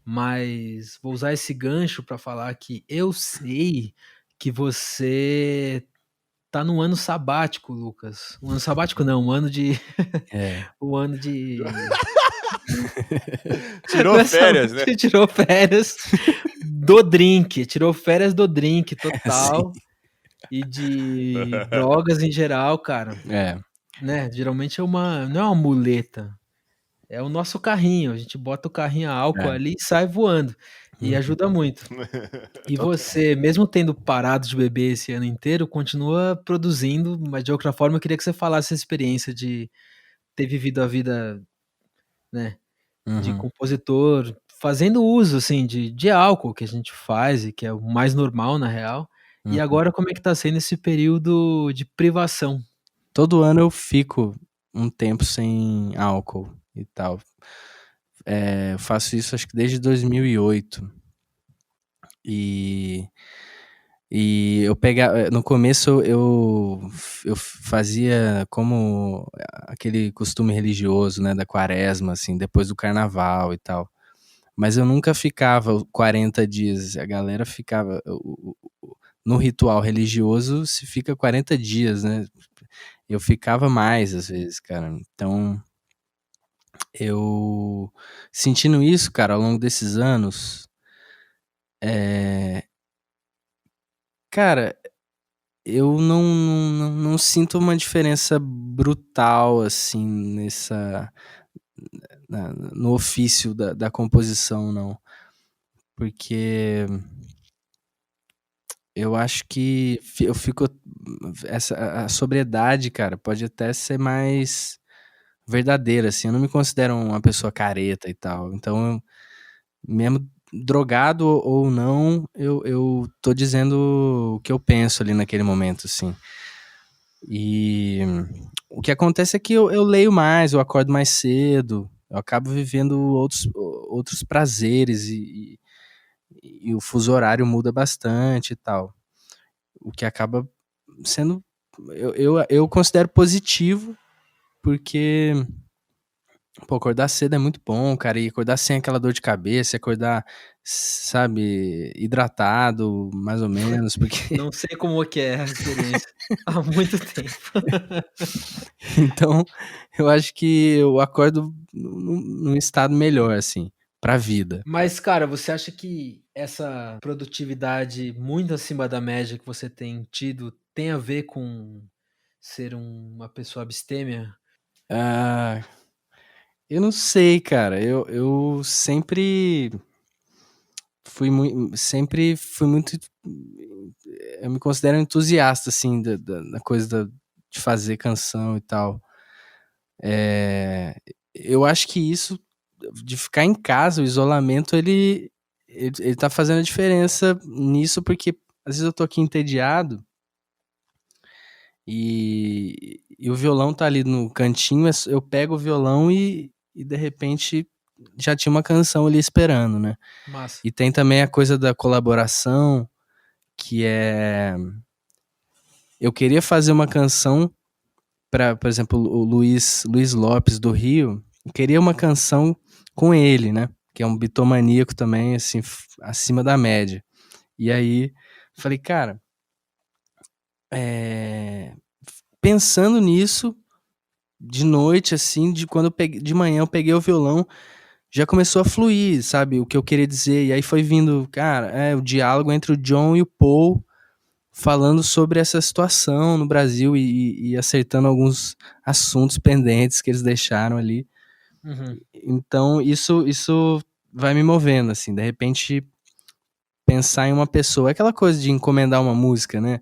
Mas vou usar esse gancho para falar que eu sei que você tá num ano sabático, Lucas. Um ano sabático não, um ano de. É. Um ano de. Tirou férias, né? Tirou férias do drink. Tirou férias do drink Sim. total. E de drogas em geral, cara. É. Né? Geralmente não é uma muleta. É o nosso carrinho. A gente bota o carrinho a álcool É. ali e sai voando. E Uhum. ajuda muito. E você, mesmo tendo parado de beber esse ano inteiro, continua produzindo, mas de outra forma eu queria que você falasse a experiência de ter vivido a vida, né, de Uhum. compositor, fazendo uso, assim, de álcool que a gente faz e que é o mais normal na real. E Uhum. agora como é que tá sendo esse período de privação? Todo ano eu fico um tempo sem álcool e tal. Eu faço isso acho que desde 2008. E eu pegava, no começo eu fazia como aquele costume religioso, né, da quaresma, assim, depois do carnaval e tal. Mas eu nunca ficava 40 dias, a galera ficava, no ritual religioso se fica 40 dias, né? Eu ficava mais às vezes, cara. Então, eu sentindo isso, cara, ao longo desses anos, cara, eu não sinto uma diferença brutal, assim, no ofício da composição, não. Porque eu acho que eu fico. A sobriedade, cara, pode até ser mais verdadeira, assim. Eu não me considero uma pessoa careta e tal. Então, mesmo drogado ou não, eu tô dizendo o que eu penso ali naquele momento, assim. E o que acontece é que eu leio mais, eu acordo mais cedo, eu acabo vivendo outros prazeres e o fuso horário muda bastante e tal. O que acaba sendo. Eu considero positivo, porque pô, acordar cedo é muito bom, cara, e acordar sem aquela dor de cabeça, acordar, sabe, hidratado, mais ou menos, porque Não sei como que é a experiência. Há muito tempo. então eu acho que eu acordo num estado melhor, assim, pra vida. Mas, cara, você acha que essa produtividade muito acima da média que você tem tido tem a ver com ser uma pessoa abstêmia? Ah, eu não sei, cara, eu sempre fui muito, eu me considero entusiasta, assim, da coisa de fazer canção e tal. Eu acho que isso de ficar em casa, o isolamento, ele tá fazendo a diferença nisso, porque às vezes eu tô aqui entediado e o violão tá ali no cantinho, eu pego o violão e de repente já tinha uma canção ali esperando, né? Massa. E tem também a coisa da colaboração, que é. Eu queria fazer uma canção para, por exemplo, o Luiz Lopes do Rio, eu queria uma canção com ele, né? Que é um bitomaníaco também, assim, acima da média. E aí, falei, cara, pensando nisso, de noite, assim, quando eu peguei, de manhã eu peguei o violão, já começou a fluir, sabe, o que eu queria dizer. E aí foi vindo, cara, o diálogo entre o John e o Paul, falando sobre essa situação no Brasil e acertando alguns assuntos pendentes que eles deixaram ali. Uhum. Então, isso vai me movendo, assim, de repente pensar em uma pessoa, é aquela coisa de encomendar uma música, né?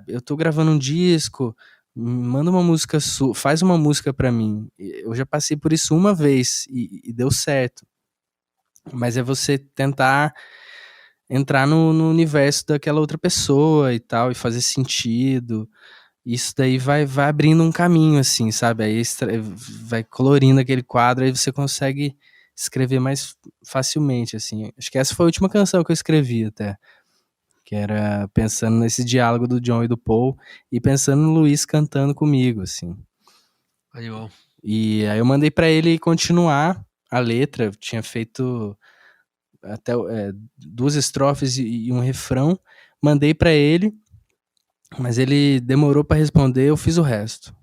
Eu tô gravando um disco, manda uma música faz uma música pra mim. Eu já passei por isso uma vez e deu certo. Mas é você tentar entrar no universo daquela outra pessoa e tal, e fazer sentido. Isso daí vai abrindo um caminho, assim, sabe? Aí vai colorindo aquele quadro, aí você consegue escrever mais facilmente, assim. Acho que essa foi a última canção que eu escrevi até. Que era pensando nesse diálogo do John e do Paul e pensando no Luiz cantando comigo, assim. Animal. E aí eu mandei pra ele continuar a letra, eu tinha feito até 2 estrofes e um refrão, mandei pra ele, mas ele demorou pra responder, eu fiz o resto.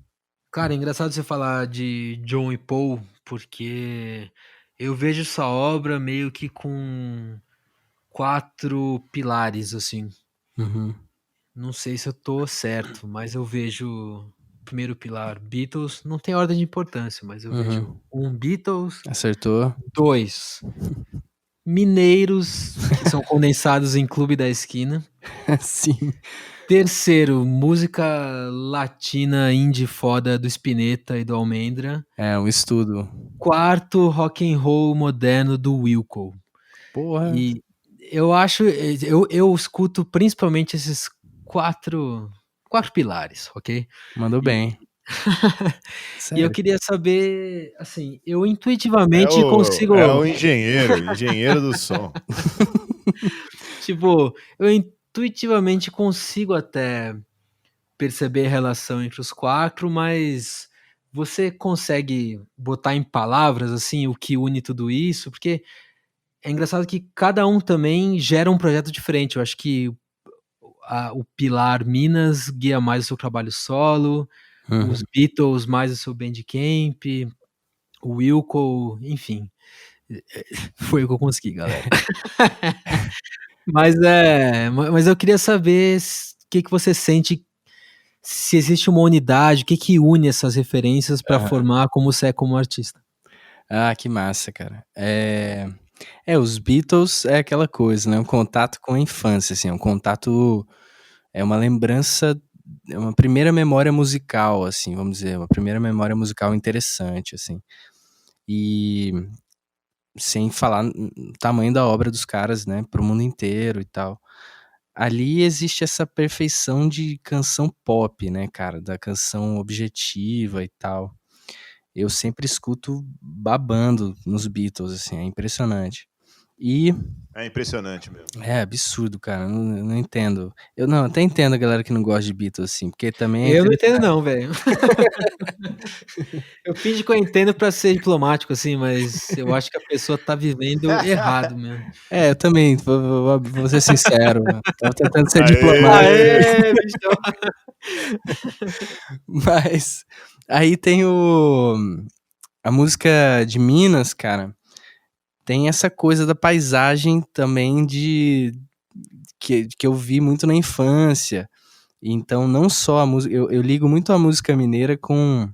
Cara, é engraçado você falar de John e Paul, porque eu vejo essa obra meio que com 4 pilares, assim. Uhum. Não sei se eu tô certo, mas eu vejo o primeiro pilar, Beatles, não tem ordem de importância, mas eu vejo Uhum. Beatles, Acertou? 2 mineiros, que são condensados em Clube da Esquina. Sim. Terceiro, música latina indie foda do Spinetta e do Almendra. É um estudo. Quarto, rock and roll moderno do Wilco. Porra. E eu acho, eu escuto principalmente esses quatro pilares, ok? Mandou E, bem. E eu Sério. queria saber, assim, eu É intuitivamente consigo, o engenheiro do som. tipo, eu intuitivamente consigo até perceber a relação entre os 4, mas você consegue botar em palavras, assim, o que une tudo isso? Porque é engraçado que cada um também gera um projeto diferente. Eu acho que o pilar Minas guia mais o seu trabalho solo, Uhum. os Beatles mais o seu Bandcamp, o Wilco, enfim, foi o que eu consegui, galera. Mas eu queria saber o que você sente, se existe uma unidade, o que que une essas referências para Aham. formar como você é como artista? Ah, que massa, cara. Os Beatles é aquela coisa, né, um contato com a infância, assim, é um contato, é uma lembrança, é uma primeira memória musical, assim, vamos dizer, uma primeira memória musical interessante, assim. E sem falar no tamanho da obra dos caras, né, para o mundo inteiro e tal. Ali existe essa perfeição de canção pop, né, cara, da canção objetiva e tal. Eu sempre escuto babando nos Beatles, assim, é impressionante. E É impressionante mesmo. é absurdo, cara, eu não entendo. Eu não, até entendo a galera que não gosta de Beatles, assim, porque também é Eu não entendo interessante. não, velho. Eu finjo que eu entendo pra ser diplomático, assim, mas eu acho que a pessoa tá vivendo errado mesmo. É, eu também, vou ser sincero, estava tentando ser diplomático, Aê! Aê, bichão. mas aí tem a música de Minas, cara, tem essa coisa da paisagem também que eu vi muito na infância. Então não só a música, eu ligo muito a música mineira com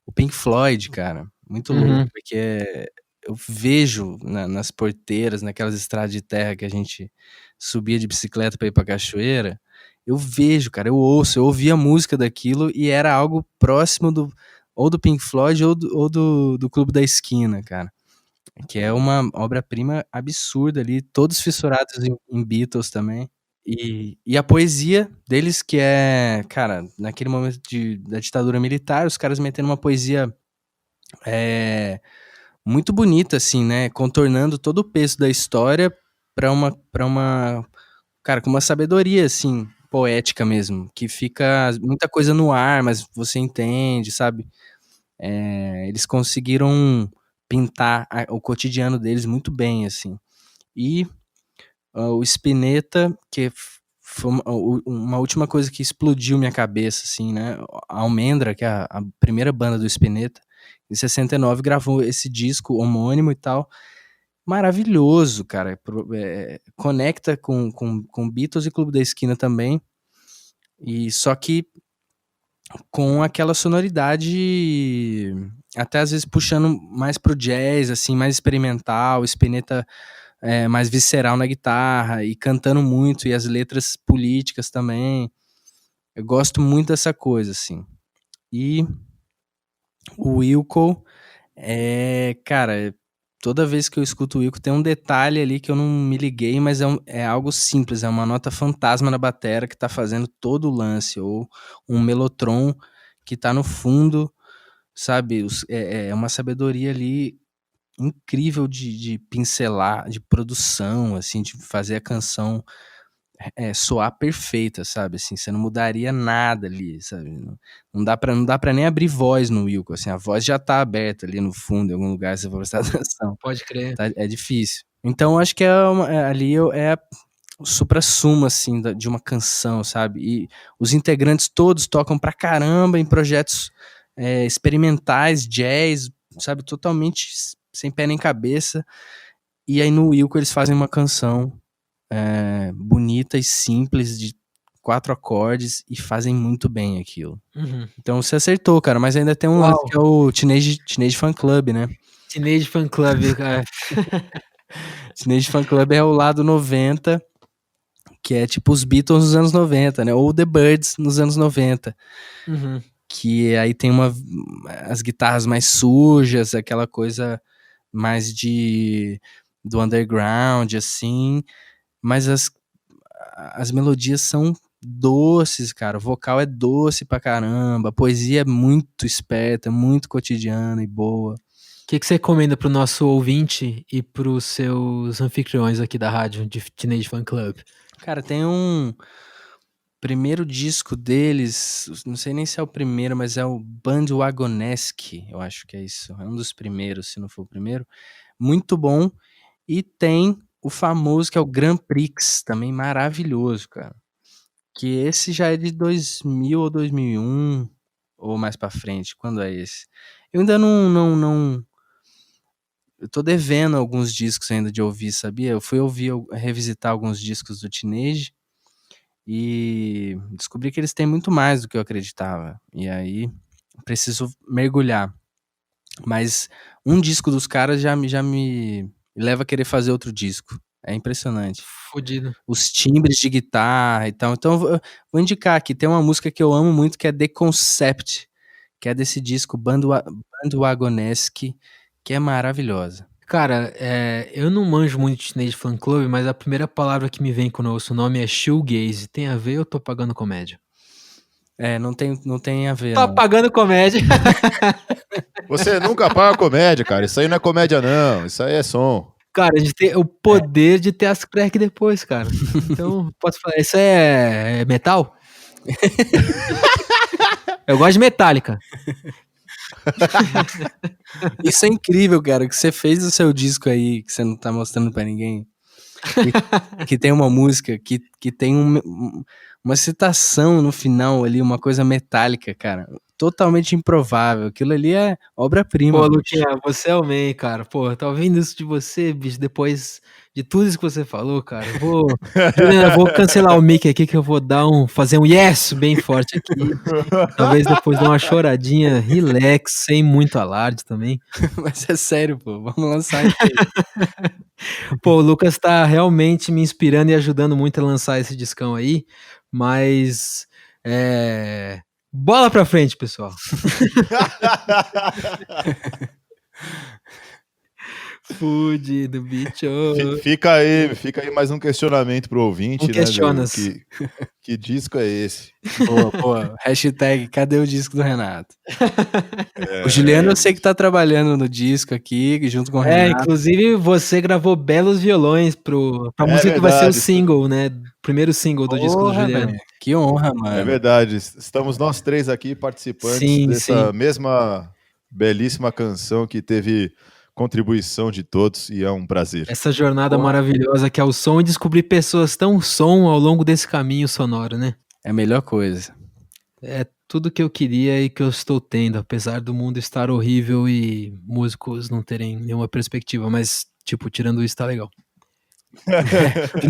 o Pink Floyd, cara, muito louco, Uhum. porque eu vejo nas porteiras, naquelas estradas de terra que a gente subia de bicicleta pra ir pra cachoeira, eu vejo, cara, eu ouvia a música daquilo e era algo próximo ou do Pink Floyd ou do Clube da Esquina, cara, que é uma obra-prima absurda ali, todos fissurados em Beatles também. E a poesia deles que é, cara, naquele momento da ditadura militar, os caras metendo uma poesia, eh, muito bonita, assim, né, contornando todo o peso da história pra uma cara, com uma sabedoria, assim, poética mesmo, que fica muita coisa no ar, mas você entende, sabe. Eles conseguiram pintar o cotidiano deles muito bem, assim. E o Spinetta, que foi uma última coisa que explodiu minha cabeça, assim, né, a Almendra, que é a primeira banda do Spinetta, em 69 gravou esse disco homônimo e tal, maravilhoso, cara, conecta com Beatles e Clube da Esquina também, e só que com aquela sonoridade, até às vezes puxando mais pro jazz, assim, mais experimental, Spinetta mais visceral na guitarra e cantando muito, e as letras políticas também. Eu gosto muito dessa coisa, assim. E o Wilco, cara, toda vez que eu escuto o Wilco tem um detalhe ali que eu não me liguei, mas é algo simples, é uma nota fantasma na batera que tá fazendo todo o lance, ou um melotron que tá no fundo, sabe? É uma sabedoria ali incrível de pincelar, de produção, assim, de fazer a canção soar perfeita, sabe, assim, você não mudaria nada ali, sabe, não dá pra nem abrir voz no Wilco, assim, a voz já tá aberta ali no fundo, em algum lugar, se você for prestar atenção, Pode crer. tá, é difícil. Então acho que ali o suprassumo, assim, de uma canção, sabe, e os integrantes todos tocam pra caramba em projetos experimentais, jazz, sabe, totalmente sem pé nem cabeça, e aí no Wilco eles fazem uma canção bonita e simples, de 4 acordes, e fazem muito bem aquilo. Uhum. Então você acertou, cara, mas ainda tem um lance Uau! que é o Teenage Fan Club, né. Teenage Fan Club, é. Teenage Fan Club é o lado 90, que é tipo os Beatles nos anos 90, né, ou The Byrds nos anos 90, Uhum. que aí tem as guitarras mais sujas, aquela coisa mais do underground, assim, mas as melodias são doces, cara. O vocal é doce pra caramba. A poesia é muito esperta, muito cotidiana e boa. O que você recomenda pro nosso ouvinte e pros seus anfitriões aqui da rádio de Teenage Fan Club? Cara, tem um primeiro disco deles, não sei nem se é o primeiro, mas é o Bandwagonesque, eu acho que é isso. É um dos primeiros, se não for o primeiro. Muito bom. E tem o famoso que é o Grand Prix, também maravilhoso, cara. Que esse já é de 2000 ou 2001, ou mais pra frente. Quando é esse? Eu ainda não. Eu tô devendo alguns discos ainda de ouvir, sabia? Eu fui revisitar alguns discos do Teenage e descobri que eles têm muito mais do que eu acreditava. E aí preciso mergulhar. Mas um disco dos caras já me leva a querer fazer outro disco. É impressionante. Fudido. Os timbres de guitarra e tal. Então eu vou indicar aqui. Tem uma música que eu amo muito que é The Concept, que é desse disco Bandwagonesque, que é maravilhosa. Cara, eu não manjo muito de Teenage Fan Club, mas a primeira palavra que me vem quando eu ouço o nome é shoegaze. Tem a ver ou tô pagando comédia? Não tem a ver, Tô não. pagando comédia. Você nunca paga comédia, cara. Isso aí não é comédia, não. Isso aí é som. Cara, a gente tem o poder de ter as crack depois, cara. Então, posso falar, isso é metal? Eu gosto de Metallica. Isso é incrível, cara, que você fez o seu disco aí, que você não tá mostrando pra ninguém. Que tem uma música que tem uma citação no final ali, uma coisa metálica, cara. Totalmente improvável. Aquilo ali é obra-prima. Pô, bicho. Luquinha, você é o man, cara. Pô, tá ouvindo isso de você, bicho, depois de tudo isso que você falou, cara. Juliana, eu vou cancelar o mic aqui que eu vou fazer um yes bem forte aqui. Talvez depois dar uma choradinha, relax, sem muito alarde também. Mas é sério, pô. Vamos lançar isso aí. Pô, o Lucas tá realmente me inspirando e ajudando muito a lançar esse discão aí, mas bola pra frente, pessoal. Fudido, bicho. Fica aí mais um questionamento pro ouvinte, Não né? questionas. Que disco é esse? Boa. Hashtag, cadê o disco do Renato? O Juliano eu sei que tá trabalhando no disco aqui, junto com o Renato. Inclusive você gravou belos violões pra música que vai ser o single, né? Primeiro single do disco do Juliano. Véio, que honra, mano. É verdade. Estamos nós três aqui participantes dessa mesma belíssima canção que teve contribuição de todos e é um prazer. Essa jornada maravilhosa que é o som e descobrir pessoas tão som ao longo desse caminho sonoro, né? É a melhor coisa. É tudo que eu queria e que eu estou tendo, apesar do mundo estar horrível e músicos não terem nenhuma perspectiva, mas, tipo, tirando isso, tá legal.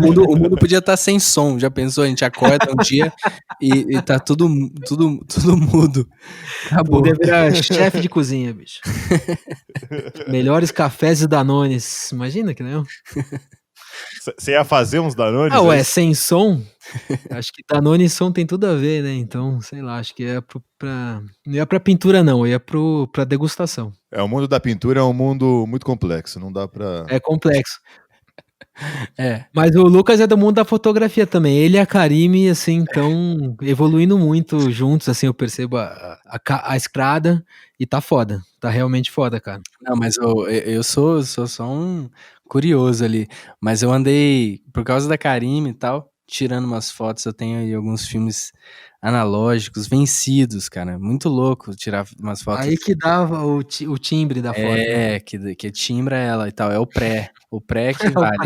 O mundo podia estar sem som, já pensou? A gente acorda um dia e tá tudo mudo. Acabou. Podia virar chefe de cozinha, bicho. Melhores cafés e danones. Imagina que não. Você ia fazer uns Danones? Sem som? Acho que Danone e som tem tudo a ver, né? Então, sei lá, acho que não ia pra pintura, não. Ia pra degustação. O mundo da pintura é um mundo muito complexo, não dá pra... É complexo. Mas o Lucas é do mundo da fotografia também. Ele e a Karime, assim, estão evoluindo muito juntos, assim, eu percebo a escrada e tá foda. Tá realmente foda, cara. Não, mas eu sou só um curioso ali. Mas eu andei, por causa da Karime e tal, tirando umas fotos. Eu tenho aí alguns filmes analógicos vencidos, cara. Muito louco tirar umas fotos. Aí que dava o timbre da foto. Né? Que timbra ela e tal. É o pré. O pré que vale.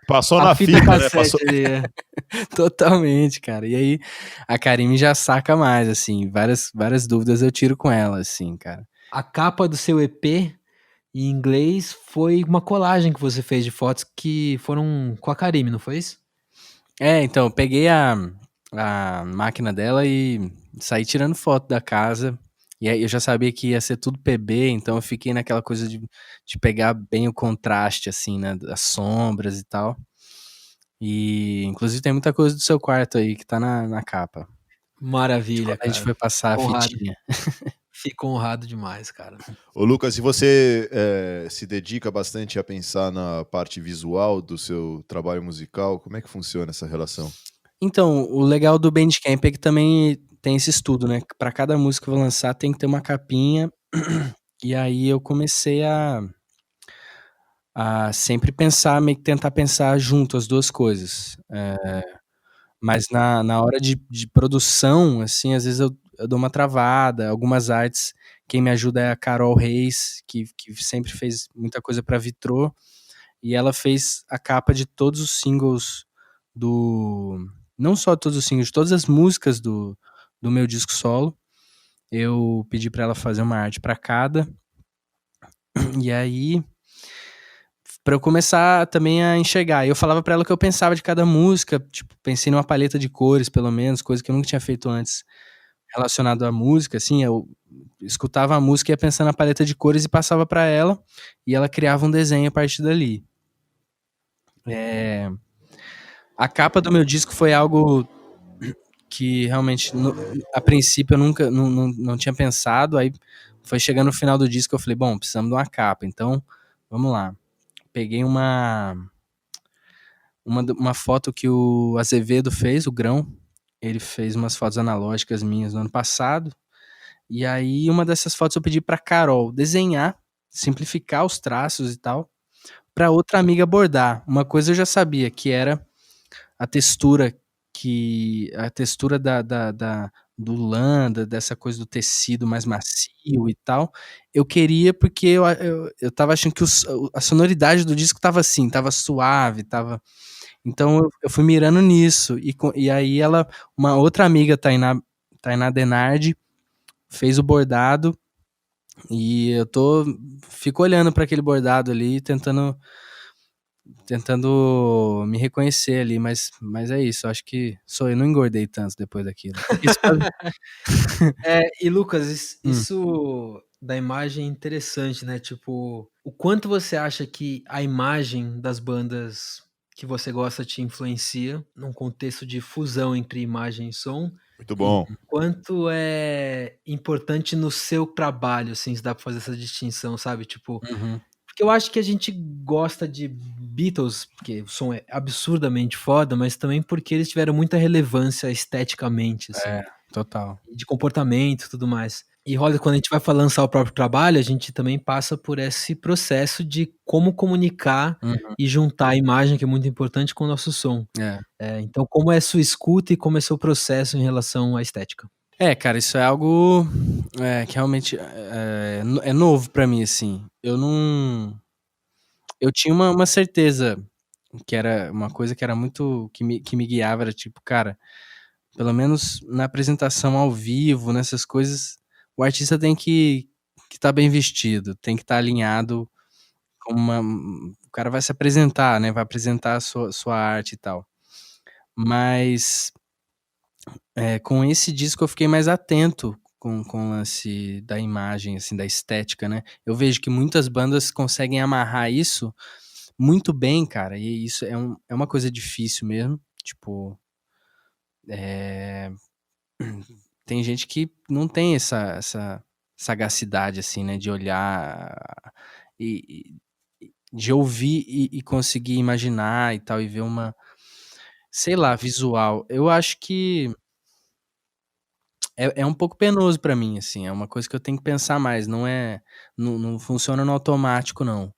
Passou na fita, né? Passou... Totalmente, cara. E aí, a Karime já saca mais, assim. Várias dúvidas eu tiro com ela, assim, cara. A capa do seu EP, em inglês, foi uma colagem que você fez de fotos que foram com a Karime, não foi isso? Então, eu peguei a máquina dela e saí tirando foto da casa. E aí eu já sabia que ia ser tudo PB, então eu fiquei naquela coisa de pegar bem o contraste, assim, né, das sombras e tal. E, inclusive, tem muita coisa do seu quarto aí que tá na capa. Maravilha, cara. A gente foi passar a fitinha. Fico honrado demais, cara. Ô Lucas, e você se dedica bastante a pensar na parte visual do seu trabalho musical? Como é que funciona essa relação? Então, o legal do Bandcamp é que também tem esse estudo, né? Pra cada música que eu vou lançar tem que ter uma capinha. E aí eu comecei a sempre pensar, meio que tentar pensar junto as duas coisas. Mas na hora de produção, assim, às vezes eu dou uma travada. Algumas artes, quem me ajuda é a Carol Reis, que sempre fez muita coisa pra Vitrô. E ela fez a capa de todos os singles do... Não só todos os singles, de todas as músicas do meu disco solo. Eu pedi pra ela fazer uma arte pra cada. E aí, pra eu começar também a enxergar. Eu falava pra ela o que eu pensava de cada música, tipo, pensei numa paleta de cores, pelo menos, coisa que eu nunca tinha feito antes relacionado à música, assim, eu escutava a música e ia pensando na paleta de cores e passava pra ela, e ela criava um desenho a partir dali. A capa do meu disco foi algo que realmente, a princípio, eu nunca não tinha pensado. Aí foi chegando no final do disco, eu falei, bom, precisamos de uma capa, então vamos lá. Peguei uma foto que o Azevedo fez, o Grão. Ele fez umas fotos analógicas minhas no ano passado. E aí, uma dessas fotos eu pedi pra Carol desenhar, simplificar os traços e tal, pra outra amiga bordar. Uma coisa eu já sabia, que era a textura do lã, dessa coisa do tecido mais macio e tal. Eu queria porque eu tava achando que a sonoridade do disco tava assim, tava suave, tava... Então eu fui mirando nisso. E aí uma outra amiga, Tainá Denardi, fez o bordado. E eu fico olhando para aquele bordado ali, tentando me reconhecer ali, mas é isso, acho que eu não engordei tanto depois daquilo. E Lucas, Hum. isso da imagem é interessante, né? Tipo, o quanto você acha que a imagem das bandas que você gosta te influencia num contexto de fusão entre imagem e som? Muito bom. Quanto é importante no seu trabalho, assim, se dá pra fazer essa distinção, sabe? Tipo, Uhum. porque eu acho que a gente gosta de Beatles, porque o som é absurdamente foda, mas também porque eles tiveram muita relevância esteticamente, assim, Total. de comportamento e tudo mais. E rola, quando a gente vai lançar o próprio trabalho, a gente também passa por esse processo de como comunicar e juntar a imagem, que é muito importante, com o nosso som. Então, como é sua escuta e como é seu processo em relação à estética? Cara, isso é algo que realmente é novo pra mim, assim. Eu tinha uma certeza, que era uma coisa que era muito, que me guiava, era tipo, cara, pelo menos na apresentação ao vivo, nessas coisas, o artista tem que estar bem vestido, tem que estar alinhado com o cara vai se apresentar, né, vai apresentar a sua arte e tal. Mas, com esse disco eu fiquei mais atento com o lance da imagem, assim, da estética, né. Eu vejo que muitas bandas conseguem amarrar isso muito bem, cara, e isso é uma coisa difícil mesmo, tipo, tem gente que não tem essa sagacidade, assim, né, de olhar e de ouvir e conseguir imaginar e tal, e ver sei lá, visual. Eu acho que é um pouco penoso pra mim, assim, é uma coisa que eu tenho que pensar mais, não funciona no automático não.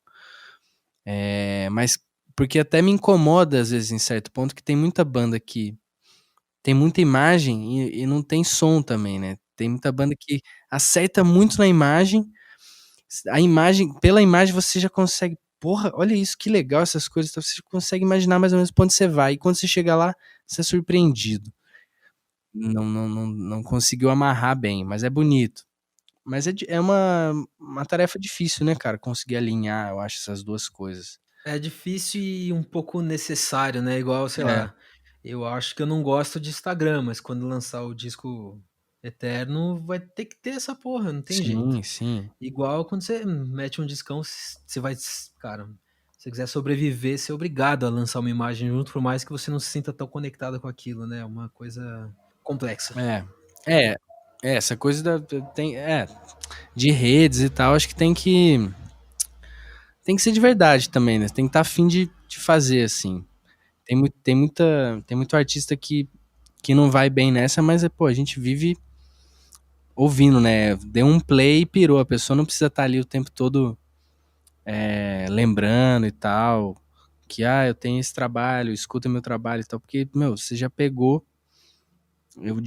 Mas porque até me incomoda, às vezes, em certo ponto, que tem muita banda que tem muita imagem e não tem som também, né. Tem muita banda que acerta muito na imagem, pela imagem você já consegue: "Porra, olha isso, que legal essas coisas", então você consegue imaginar mais ou menos pra onde você vai, e quando você chega lá, você é surpreendido. Não conseguiu amarrar bem, mas é bonito. Mas é uma tarefa difícil, né, cara, conseguir alinhar, eu acho, essas 2 coisas. É difícil e um pouco necessário, né, igual, sei É. lá, eu acho que eu não gosto de Instagram, mas quando lançar o disco Eterno vai ter que ter essa porra, não tem jeito. Sim, sim. Igual quando você mete um discão, você vai, cara, se você quiser sobreviver, você é obrigado a lançar uma imagem junto, por mais que você não se sinta tão conectado com aquilo, né, é uma coisa complexa. É, essa coisa de redes e tal, acho que tem que ser de verdade também, né, tem que estar a fim de fazer, assim. Tem muito artista que não vai bem nessa, mas pô, a gente vive ouvindo, né? Deu um play e pirou. A pessoa não precisa estar ali o tempo todo lembrando e tal. Que, eu tenho esse trabalho, escuta meu trabalho e tal. Porque, meu, você já pegou.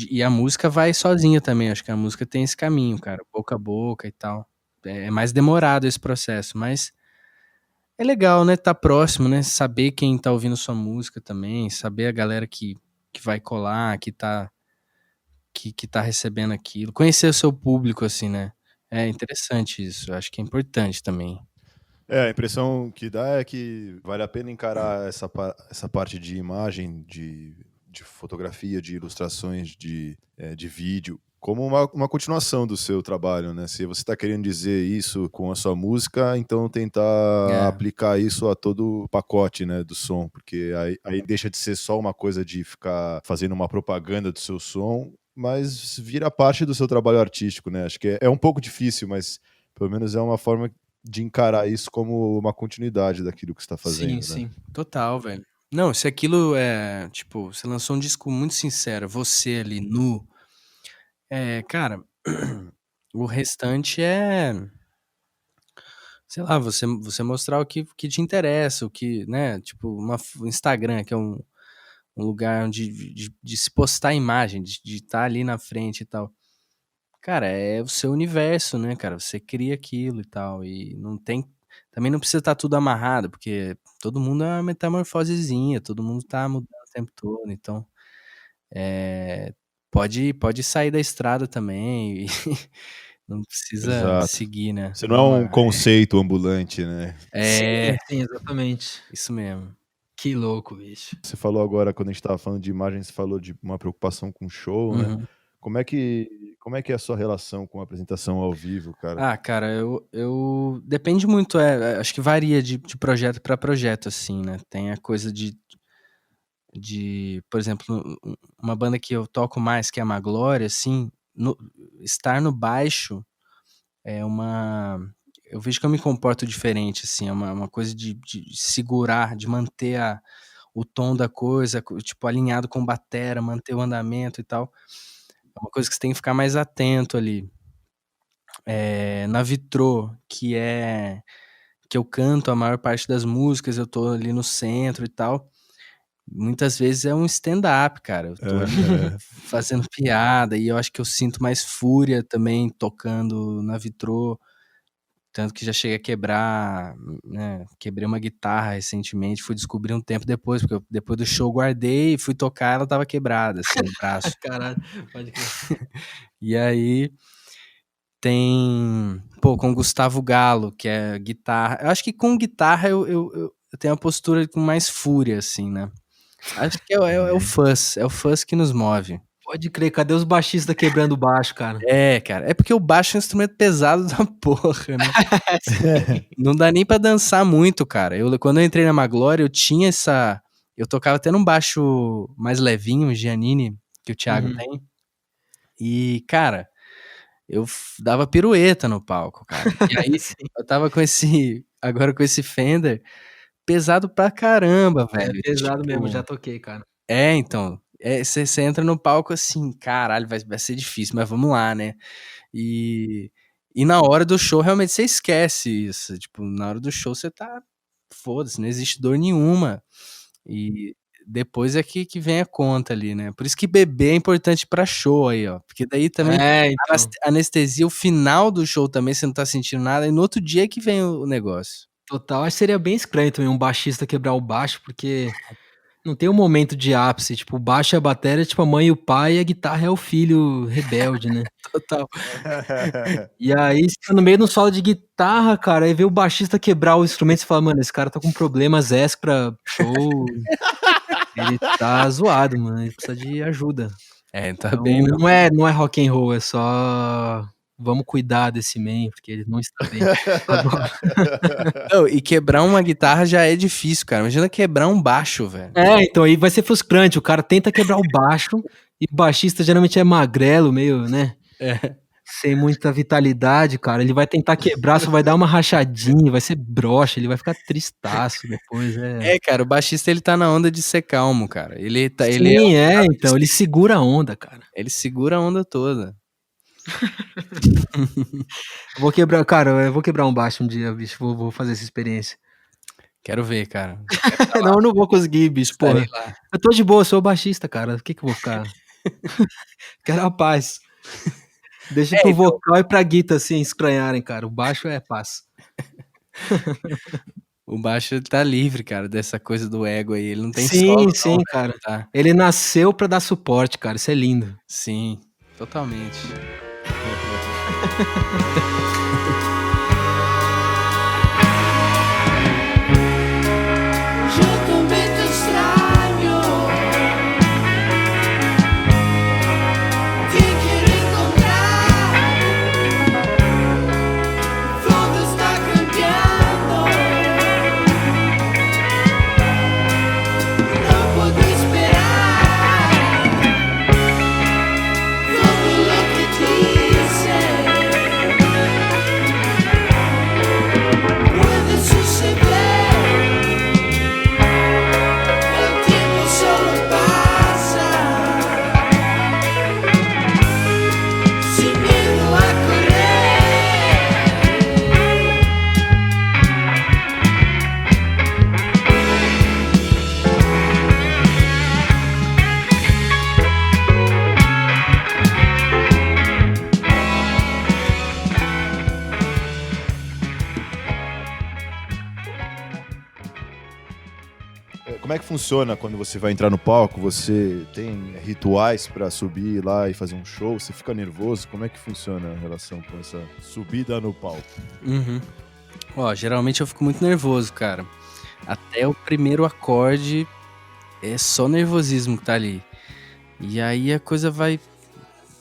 E a música vai sozinha também. Acho que a música tem esse caminho, cara. Boca a boca e tal. É mais demorado esse processo, mas é legal, né? Tá próximo, né? Saber quem tá ouvindo sua música também. Saber a galera que vai colar, que tá recebendo aquilo. Conhecer o seu público, assim, né? É interessante isso. Eu acho que é importante também. A impressão que dá é que vale a pena encarar essa parte de imagem, de fotografia, de ilustrações, de vídeo, como uma continuação do seu trabalho, né? Se você está querendo dizer isso com a sua música, então tentar aplicar isso a todo o pacote, né, do som, porque aí deixa de ser só uma coisa de ficar fazendo uma propaganda do seu som, mas vira parte do seu trabalho artístico, né? Acho que é um pouco difícil, mas pelo menos é uma forma de encarar isso como uma continuidade daquilo que você está fazendo, Sim, né? Total, velho. Não, se aquilo é, tipo, você lançou um disco muito sincero, você ali nu, cara, o restante sei lá, você mostrar o que te interessa, o que, né, tipo, o Instagram, que é um lugar de se postar imagem, de estar ali na frente e tal. Cara, é o seu universo, né, cara? Você cria aquilo e tal. E também não precisa estar tudo amarrado, porque todo mundo é uma metamorfosezinha, todo mundo tá mudando o tempo todo. Então, pode sair da estrada também. E não precisa Exato. seguir, né? Você não é um conceito ambulante, né? Sim, exatamente. Isso mesmo. Que louco, bicho. Você falou agora, quando a gente estava falando de imagem, você falou de uma preocupação com show, né? Uhum. Como é que é a sua relação com a apresentação ao vivo, cara? Cara, eu depende muito, acho que varia de projeto para projeto, assim, né? Tem a coisa de, por exemplo, uma banda que eu toco mais, que é a Maglória, assim, estar no baixo eu vejo que eu me comporto diferente, assim, é uma coisa de segurar, de manter o tom da coisa, tipo, alinhado com batera, manter o andamento e tal. É uma coisa que você tem que ficar mais atento ali. Na Vitrô, que eu canto a maior parte das músicas, eu tô ali no centro e tal. Muitas vezes é um stand-up, cara. Eu tô ali fazendo piada e eu acho que eu sinto mais fúria também tocando na Vitrô. Tanto que já cheguei a quebrar, né? Quebrei uma guitarra recentemente, fui descobrir um tempo depois, porque depois do show guardei, fui tocar, ela tava quebrada, assim, o braço. Caralho, pode crer. E aí tem, com Gustavo Galo, que é guitarra. Eu acho que com guitarra eu tenho uma postura com mais fúria, assim, né? Acho que é o fuzz que nos move. Pode crer, cadê os baixistas quebrando o baixo, cara? Cara, é porque o baixo é um instrumento pesado da porra, né? Não dá nem pra dançar muito, cara. Quando eu entrei na Maglória, eu tinha eu tocava até num baixo mais levinho, um Giannini, que o Thiago tem. E, cara, eu dava pirueta no palco, cara. E aí, eu tava agora com esse Fender, pesado pra caramba, velho. É pesado Tipo, mesmo, já toquei, cara. Então, você entra no palco assim, caralho, vai ser difícil, mas vamos lá, né? E na hora do show, realmente, você esquece isso. Tipo, na hora do show, você tá, foda-se, não existe dor nenhuma. E depois é que vem a conta ali, né? Por isso que beber é importante pra show aí, ó. Porque daí também Então. anestesia o final do show também, você não tá sentindo nada, e no outro dia é que vem o negócio. Total, acho que seria bem estranho também um baixista quebrar o baixo, porque não tem um momento de ápice, tipo, o baixo é a bateria, tipo, a mãe e o pai, e a guitarra é o filho rebelde, né? Total. E aí, você tá no meio de um solo de guitarra, cara, aí vê o baixista quebrar o instrumento e você fala, mano, esse cara tá com problemas extra show, ele tá zoado, mano, ele precisa de ajuda. Tá Então, bem, não. não é rock and roll, é só vamos cuidar desse man, porque ele não está bem agora. Não, e quebrar uma guitarra já é difícil, cara. Imagina quebrar um baixo, velho. Então aí vai ser frustrante. O cara tenta quebrar o baixo e o baixista geralmente é magrelo, meio, né? sem muita vitalidade, cara, ele vai tentar quebrar, só vai dar uma rachadinha, vai ser broxa, ele vai ficar tristaço depois, É, cara, o baixista ele tá na onda de ser calmo, cara. Ele é um Sim, cara que então, ele segura a onda, cara. ele segura a onda toda. Eu vou quebrar um baixo um dia, bicho, vou fazer essa experiência. Quero ver, cara. Não, eu não vou conseguir, bicho, Estarei porra. lá. Eu tô de boa, eu sou baixista, cara, por que eu vou ficar? Quero a paz. Deixa pro Então. vocal e pra guitarra, assim, estranharem, cara, o baixo é paz. O baixo ele tá livre, cara, dessa coisa do ego aí. Ele não tem Sim, solo sim, não, né? cara. Não tá. Ele nasceu pra dar suporte, cara, isso é lindo. Sim, totalmente. Eu também te extraño. Te quiero encontrar. Todo está cambiando. No puedo esperar. Todo lo que dices puede suceder. El tiempo solo pasa, sin miedo a correr. Como é que funciona quando você vai entrar no palco? Você tem rituais pra subir lá e fazer um show? Você fica nervoso? Como é que funciona a relação com essa subida no palco? Uhum. Ó, geralmente eu fico muito nervoso, cara. Até o primeiro acorde é só nervosismo que tá ali. E aí a coisa vai.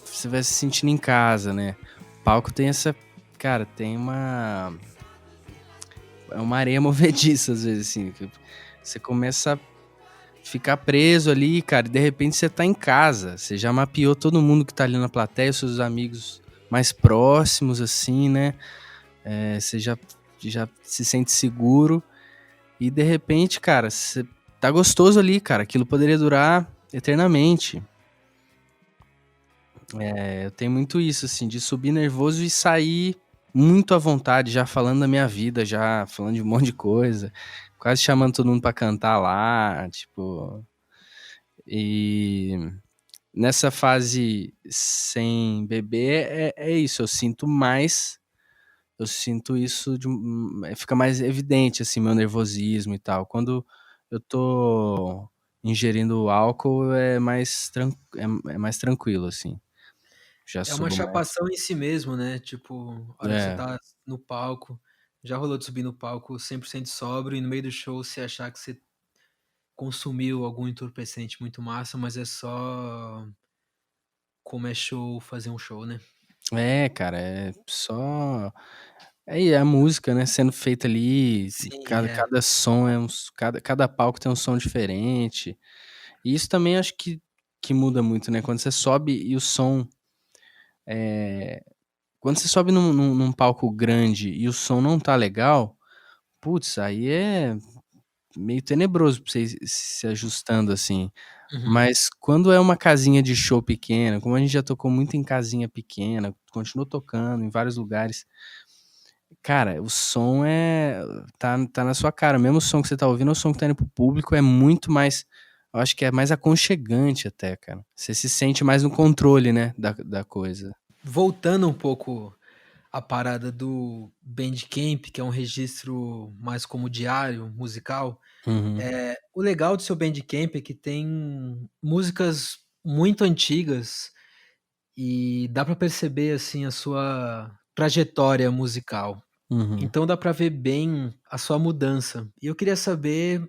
Você vai se sentindo em casa, né? O palco tem essa. Cara, tem uma. É uma areia movediça, às vezes, assim. Que você começa a ficar preso ali, cara, e de repente você tá em casa. Você já mapeou todo mundo que tá ali na plateia, os seus amigos mais próximos, assim, né? Você já se sente seguro. E de repente, cara, você tá gostoso ali, cara. Aquilo poderia durar eternamente. Eu tenho muito isso, assim, de subir nervoso e sair muito à vontade, já falando da minha vida, já falando de um monte de coisa, quase chamando todo mundo pra cantar lá, tipo. E nessa fase sem beber, é isso, eu sinto isso, fica mais evidente, assim, meu nervosismo e tal. Quando eu tô ingerindo álcool, é mais tranquilo, assim. Já É uma subo mais. chapação em si mesmo, né, tipo, a hora que você É, tá no palco, já rolou de subir no palco 100% sóbrio e no meio do show você achar que você consumiu algum entorpecente muito massa, mas é só como é show fazer um show, né. cara, é só. É a música, né, sendo feita ali, Sim, cada som cada palco tem um som diferente. E isso também acho que muda muito, né, quando você sobe e o som, eh, quando você sobe num palco grande e o som não tá legal, putz, aí é meio tenebroso pra você ir se ajustando, assim. uhum. Mas quando é uma casinha de show pequena, como a gente já tocou muito em casinha pequena, continuou tocando em vários lugares, cara, o som tá na sua cara, mesmo o som que você tá ouvindo, o som que tá indo pro público é muito mais, eu acho que é mais aconchegante até, cara. Você se sente mais no controle, né, da coisa. Voltando um pouco à parada do Bandcamp, que é um registro mais como diário musical, Uhum, o legal do seu Bandcamp é que tem músicas muito antigas e dá pra perceber, assim, a sua trajetória musical. uhum. Então dá pra ver bem a sua mudança. E eu queria saber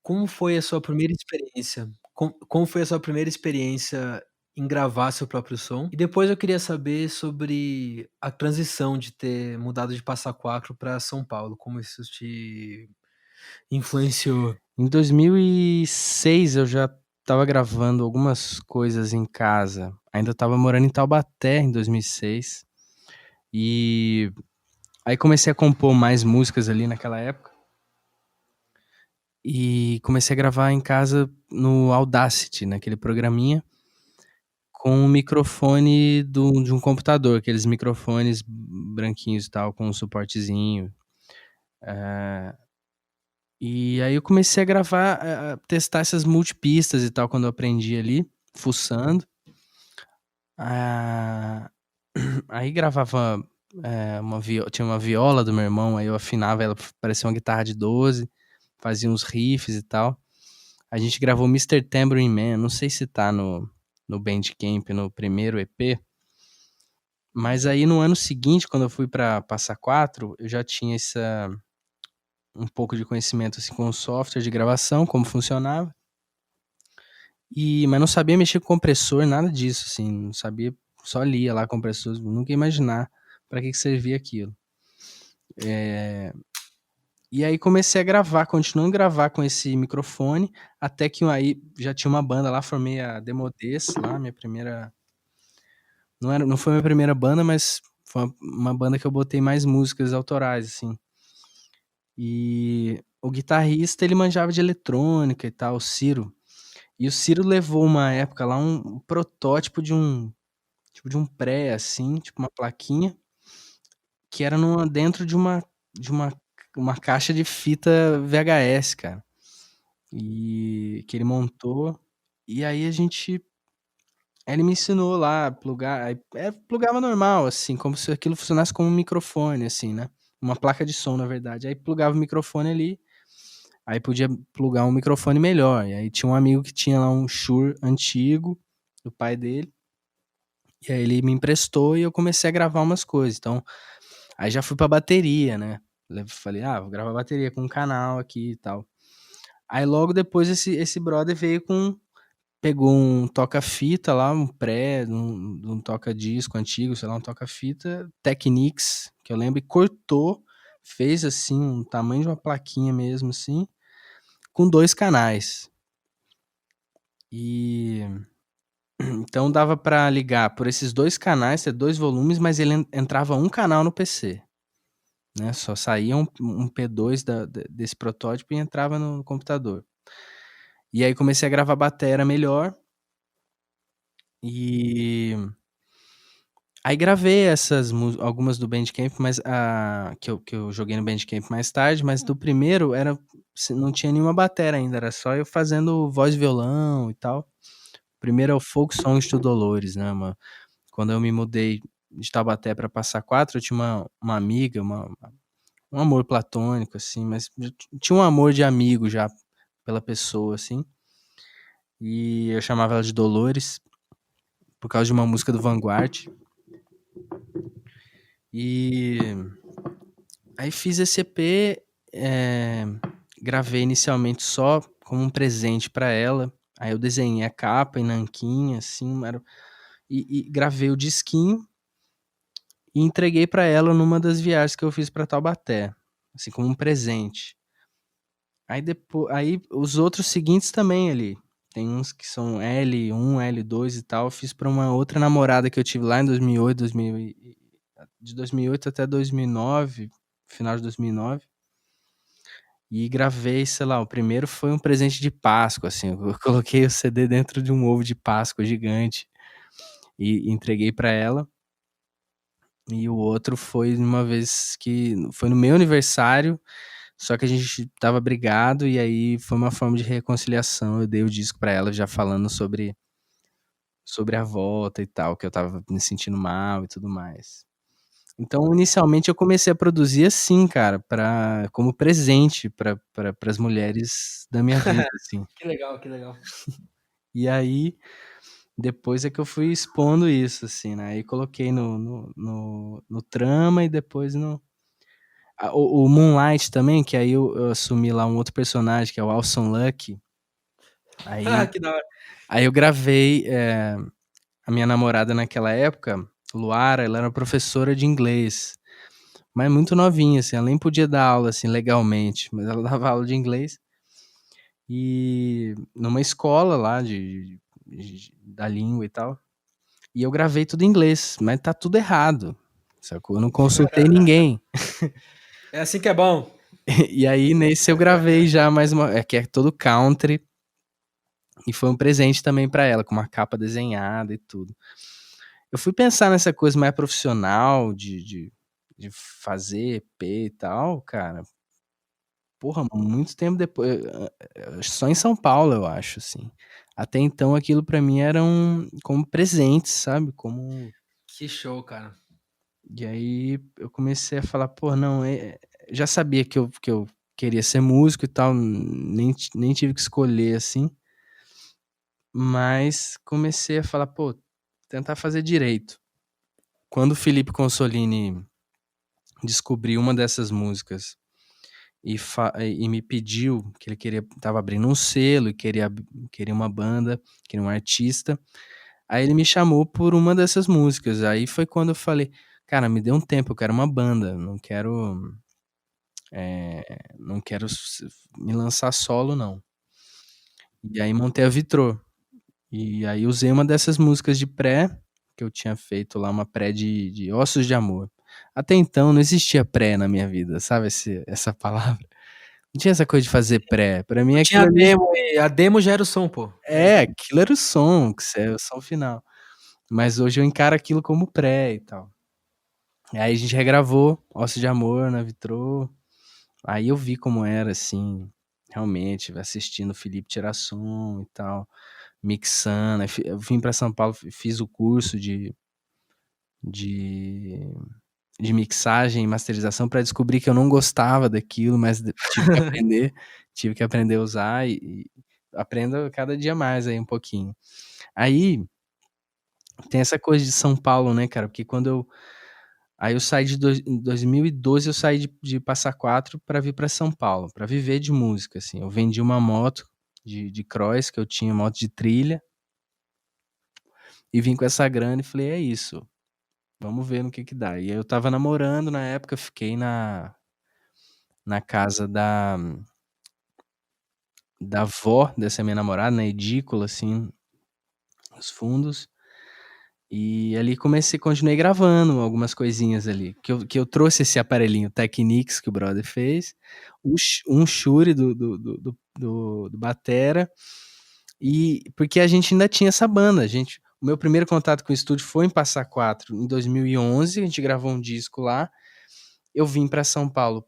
como foi a sua primeira experiência? Como foi a sua primeira experiência em gravar seu próprio som? E depois eu queria saber sobre a transição de ter mudado de Passa Quatro pra São Paulo, como isso te influenciou? Em 2006 eu já tava gravando algumas coisas em casa. Ainda tava morando em Taubaté em 2006. E aí comecei a compor mais músicas ali naquela época. E comecei a gravar em casa no Audacity, naquele programinha, com um microfone de um computador, aqueles microfones branquinhos e tal, com um suportezinho. E aí eu comecei a gravar, a testar essas multipistas e tal, quando eu aprendi ali, fuçando. Ah, aí gravava tinha uma viola do meu irmão, aí eu afinava ela, parecia uma guitarra de 12, fazia uns riffs e tal. A gente gravou Mr. Tambourine Man, não sei se tá no Bandcamp, no primeiro EP, mas aí no ano seguinte, quando eu fui pra Passa Quatro, eu já tinha um pouco de conhecimento assim, com o software de gravação, como funcionava, mas não sabia mexer com compressor, nada disso, assim, não sabia, só lia lá compressor, nunca ia imaginar pra que servia aquilo. E aí comecei a gravar, continuando a gravar com esse microfone, até que aí já tinha uma banda lá, formei a Demodês lá, minha primeira... Não foi minha primeira banda, mas foi uma banda que eu botei mais músicas autorais, assim. E o guitarrista, ele manjava de eletrônica e tal, o Ciro. E o Ciro levou uma época lá um protótipo de um pré, assim, tipo uma plaquinha, que era dentro de uma caixa de fita VHS, cara. E que ele montou. E aí ele me ensinou lá a plugar. Aí, plugava normal, assim, como se aquilo funcionasse como um microfone, assim, né? Uma placa de som, na verdade. Aí plugava o microfone ali. Aí podia plugar um microfone melhor. E aí tinha um amigo que tinha lá um Shure antigo, do pai dele. E aí ele me emprestou e eu comecei a gravar umas coisas. Então, aí já fui pra bateria, né? Falei, vou gravar bateria com um canal aqui e tal. Aí logo depois esse brother pegou um toca-fita lá, um pré, um toca-disco antigo, sei lá, um toca-fita, Technics, que eu lembro, e cortou, fez assim, um tamanho de uma plaquinha mesmo, assim, com 2 canais. E então dava pra ligar por esses 2 canais, ter 2 volumes, mas ele entrava um canal no PC, né? Só saía um P2 desse protótipo e entrava no computador. E aí comecei a gravar bateria melhor. E aí gravei algumas do Bandcamp, mas que eu joguei no Bandcamp mais tarde, mas do primeiro não tinha nenhuma bateria ainda, era só eu fazendo voz e violão e tal. O primeiro é o Folk Songs to Dolores, né, mano? Quando eu me mudei de Taubaté pra Passa Quatro, eu tinha uma amiga, um amor platônico, assim, mas tinha um amor de amigo já pela pessoa, assim. E eu chamava ela de Dolores, por causa de uma música do Vanguard. E aí fiz esse EP, gravei inicialmente só como um presente pra ela. Aí eu desenhei a capa em nanquim, assim, e gravei o disquinho e entreguei pra ela numa das viagens que eu fiz pra Taubaté, assim, como um presente. Aí os outros seguintes também ali. Tem uns que são L1, L2 e tal. Eu fiz pra uma outra namorada que eu tive lá em 2008, de 2008 até 2009, final de 2009. E gravei, sei lá, o primeiro foi um presente de Páscoa, assim. Eu coloquei o CD dentro de um ovo de Páscoa gigante e entreguei pra ela. E o outro foi uma vez que foi no meu aniversário, só que a gente tava brigado e aí foi uma forma de reconciliação. Eu dei o disco pra ela já falando sobre a volta e tal, que eu tava me sentindo mal e tudo mais. Então, inicialmente eu comecei a produzir assim, cara, como presente para as mulheres da minha vida, assim. Que legal, que legal. E aí, depois é que eu fui expondo isso, assim, né? Aí coloquei no Trama e depois o Moonlight também, que aí eu assumi lá um outro personagem, que é o Alson Lucky. Que da hora. Aí eu gravei a minha namorada naquela época, Luara, ela era professora de inglês. Mas muito novinha, assim, ela nem podia dar aula, assim, legalmente, mas ela dava aula de inglês. e numa escola lá da língua e tal. E eu gravei tudo em inglês, mas tá tudo errado, sacou? Eu não consultei ninguém. É assim que é bom. E aí, nesse eu gravei já mais uma... que é todo country. E foi um presente também pra ela, com uma capa desenhada e tudo. Eu fui pensar nessa coisa mais profissional, de fazer EP e tal, cara. Porra, muito tempo depois. Só em São Paulo, eu acho, assim. Até então, aquilo pra mim era como presente, sabe? Como... Que show, cara. E aí eu comecei a falar, pô, não, já sabia que eu queria ser músico e tal, nem tive que escolher, assim. Mas comecei a falar, pô, tentar fazer direito. Quando o Felipe Consolini descobriu uma dessas músicas e me pediu que ele tava abrindo um selo e queria uma banda, queria um artista, aí ele me chamou por uma dessas músicas. Aí foi quando eu falei, cara, me dê um tempo, eu quero uma banda, não quero me lançar solo, não. E aí montei a Vitrô. E aí usei uma dessas músicas de pré, que eu tinha feito lá, uma pré de Ossos de Amor. Até então não existia pré na minha vida, sabe essa palavra? Não tinha essa coisa de fazer pré. Pra mim Tinha aquilo a ali demo e a demo já era o som, pô. aquilo era o som, que é o som final. Mas hoje eu encaro aquilo como pré e tal. E aí a gente regravou Ossos de Amor na Vitrô. Aí eu vi como era, assim, realmente, assistindo o Felipe tirar som e tal, mixando. Eu vim pra São Paulo, fiz o curso de, de mixagem e masterização pra descobrir que eu não gostava daquilo, mas tive que aprender a usar e aprendo cada dia mais aí um pouquinho. Aí tem essa coisa de São Paulo, né, cara? Porque Aí eu saí em 2012 eu saí de Passa Quatro pra vir pra São Paulo, pra viver de música, assim. Eu vendi uma moto de cross que eu tinha, moto de trilha, e vim com essa grana e falei, é isso, vamos ver no que dá. E aí eu tava namorando na época, fiquei na casa da avó dessa minha namorada, na edícula, assim, nos fundos. E ali continuei gravando algumas coisinhas ali, que eu trouxe esse aparelhinho Technics que o brother fez, um Shure do batera, e porque a gente ainda tinha essa banda, o meu primeiro contato com o estúdio foi em Passa Quatro, em 2011, a gente gravou um disco lá, eu vim pra São Paulo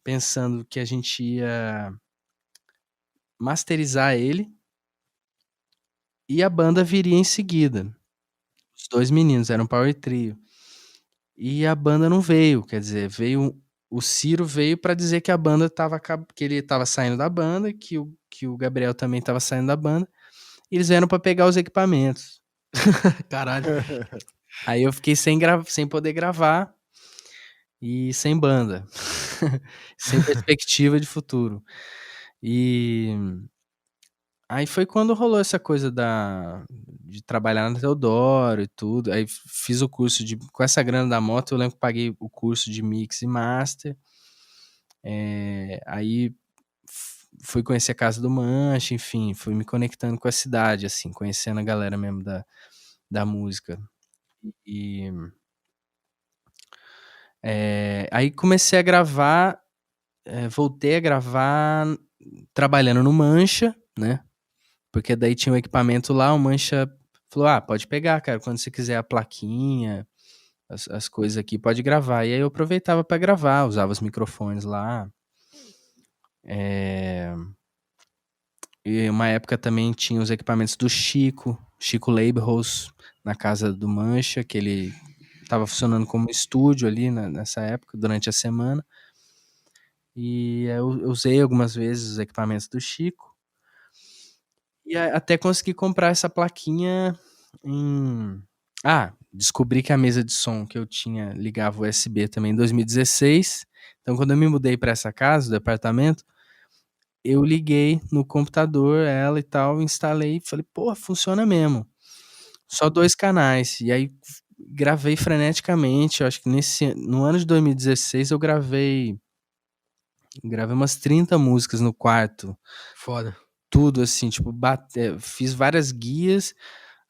pensando que a gente ia masterizar ele, e a banda viria em seguida. Os dois meninos, era um power trio. E a banda não veio, quer dizer, o Ciro veio pra dizer que a banda que ele tava saindo da banda, que o Gabriel também tava saindo da banda, e eles vieram pra pegar os equipamentos. Caralho. Aí eu fiquei sem poder gravar e sem banda. Sem perspectiva de futuro. E aí foi quando rolou essa coisa de trabalhar na Teodoro e tudo. Aí fiz o curso com essa grana da moto, eu lembro que paguei o curso de mix e master. Aí fui conhecer a Casa do Mancha, enfim, fui me conectando com a cidade, assim, conhecendo a galera mesmo da música. E aí comecei a gravar, voltei a gravar trabalhando no Mancha, né? Porque daí tinha um equipamento lá, o Mancha falou, pode pegar, cara, quando você quiser a plaquinha, as coisas aqui, pode gravar. E aí eu aproveitava pra gravar, usava os microfones lá. E uma época também tinha os equipamentos do Chico Leiberholz, na casa do Mancha, que ele tava funcionando como estúdio ali nessa época, durante a semana. E eu usei algumas vezes os equipamentos do Chico. E até consegui comprar essa plaquinha descobri que a mesa de som que eu tinha ligava USB também em 2016. Então, quando eu me mudei para essa casa, do apartamento, eu liguei no computador ela e tal, instalei e falei, pô, funciona mesmo. Só 2 canais. E aí gravei freneticamente. Eu acho que no ano de 2016 eu gravei Gravei umas 30 músicas no quarto. Foda. Tudo assim, tipo, fiz várias guias,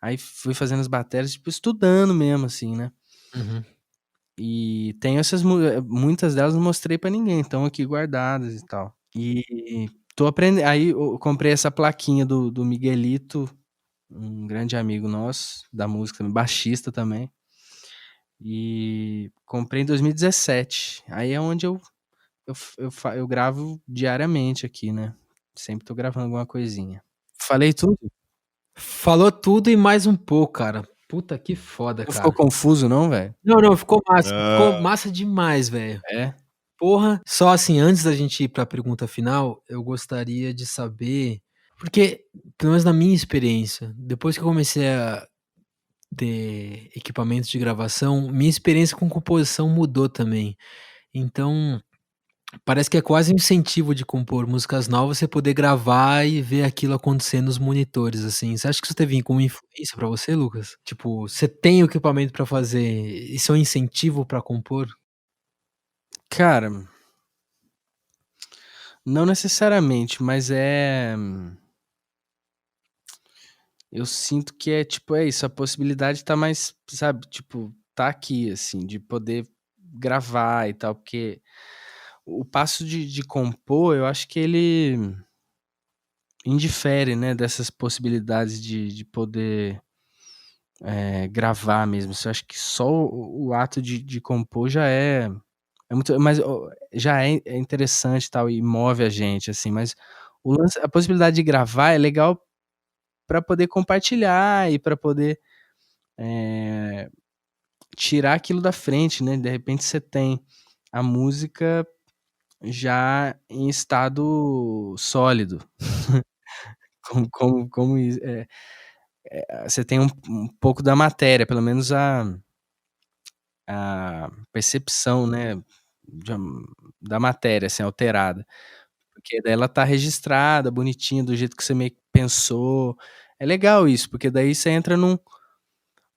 aí fui fazendo as baterias, tipo, estudando mesmo, assim, né? Uhum. E tenho muitas delas não mostrei pra ninguém, estão aqui guardadas e tal. E tô aprendendo. Aí eu comprei essa plaquinha do Miguelito, um grande amigo nosso da música, baixista também. E comprei em 2017. Aí é onde eu gravo diariamente aqui, né? Sempre tô gravando alguma coisinha. Falei tudo? Falou tudo e mais um pouco, cara. Puta que foda, Não ficou cara. confuso, não, velho? Não, ficou massa. Ficou Ah, massa demais, velho. É? Porra. Só assim, antes da gente ir pra pergunta final, eu gostaria de saber. Porque, pelo menos na minha experiência, depois que eu comecei a ter equipamentos de gravação, minha experiência com composição mudou também. Então, parece que é quase um incentivo de compor músicas novas você poder gravar e ver aquilo acontecer nos monitores, assim. Você acha que isso teve como influência pra você, Lucas? Tipo, você tem o equipamento pra fazer, isso é um incentivo pra compor? Cara, não necessariamente, mas eu sinto que é isso, a possibilidade tá mais, sabe, tipo, tá aqui, assim, de poder gravar e tal, porque o passo de compor, eu acho que ele indifere, né, dessas possibilidades de poder gravar mesmo. Eu acho que só o ato de compor já é muito, mas já é interessante e tal, e move a gente, assim, mas a possibilidade de gravar é legal para poder compartilhar e para poder tirar aquilo da frente, né? De repente você tem a música já em estado sólido, você tem um pouco da matéria, pelo menos a percepção, né, de da matéria, assim, alterada. Porque daí ela tá registrada, bonitinha, do jeito que você meio que pensou. É legal isso, porque daí você entra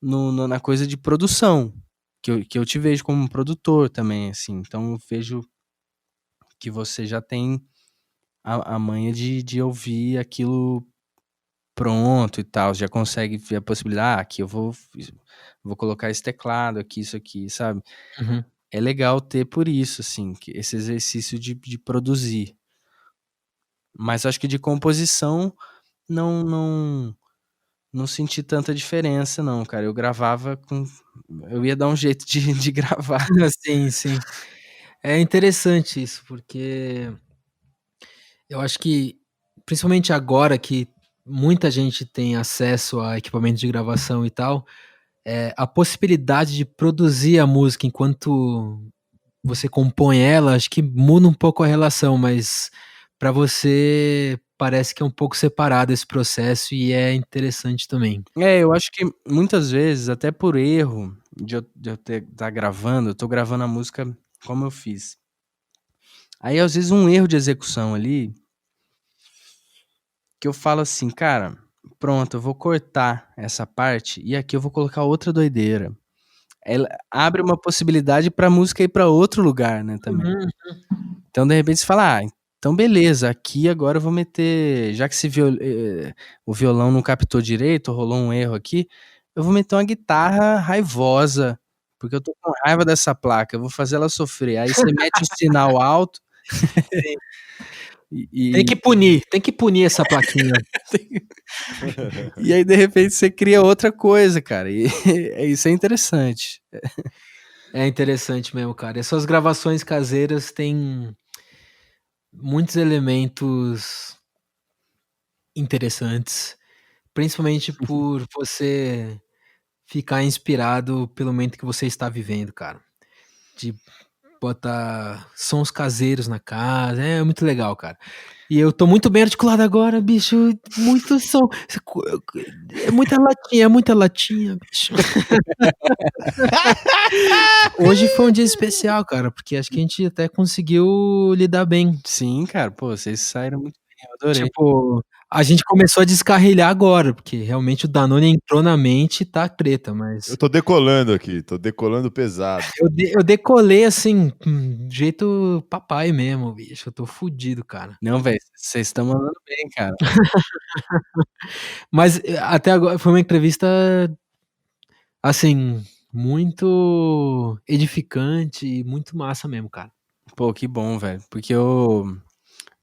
na coisa de produção, que eu te vejo como um produtor também, assim. Então eu vejo que você já tem a manha de ouvir aquilo pronto e tal, já consegue ver a possibilidade, aqui eu vou colocar esse teclado aqui, isso aqui, sabe? Uhum. É legal ter por isso, assim, esse exercício de produzir. Mas acho que de composição não não senti tanta diferença não, cara. Eu ia dar um jeito de gravar. Sim, sim. É interessante isso, porque eu acho que, principalmente agora que muita gente tem acesso a equipamento de gravação e tal, a possibilidade de produzir a música enquanto você compõe ela, acho que muda um pouco a relação, mas pra você parece que é um pouco separado esse processo e é interessante também. Eu acho que muitas vezes, até por erro de eu estar gravando, eu tô gravando a música como eu fiz. Aí, às vezes, um erro de execução ali, que eu falo assim: "Cara, pronto, eu vou cortar essa parte e aqui eu vou colocar outra doideira". Ela abre uma possibilidade pra música ir pra outro lugar, né, também. Uhum. Então, de repente, você fala: "Ah, então beleza, aqui agora eu vou meter, já que o violão não captou direito, rolou um erro aqui, eu vou meter uma guitarra raivosa, porque eu tô com raiva dessa placa, eu vou fazer ela sofrer". Aí você mete o sinal alto Sim. e Tem que punir essa plaquinha. e aí, de repente, você cria outra coisa, cara, e isso é interessante. É interessante mesmo, cara. Essas gravações caseiras têm muitos elementos interessantes, principalmente por você ficar inspirado pelo momento que você está vivendo, cara. De botar sons caseiros na casa, é muito legal, cara. E eu tô muito bem articulado agora, bicho, muito som. É muita latinha, bicho. Hoje foi um dia especial, cara, porque acho que a gente até conseguiu lidar bem. Sim, cara, pô, vocês saíram muito bem, eu adorei. Tipo, A gente começou a descarrilhar agora, porque realmente o Danone entrou na mente e tá treta, mas Eu tô decolando aqui, tô decolando pesado. eu decolei assim, jeito papai mesmo, bicho. Eu tô fudido, cara. Não, velho, vocês estão mandando bem, cara. Mas até agora foi uma entrevista, assim, muito edificante e muito massa mesmo, cara. Pô, que bom, velho. Porque eu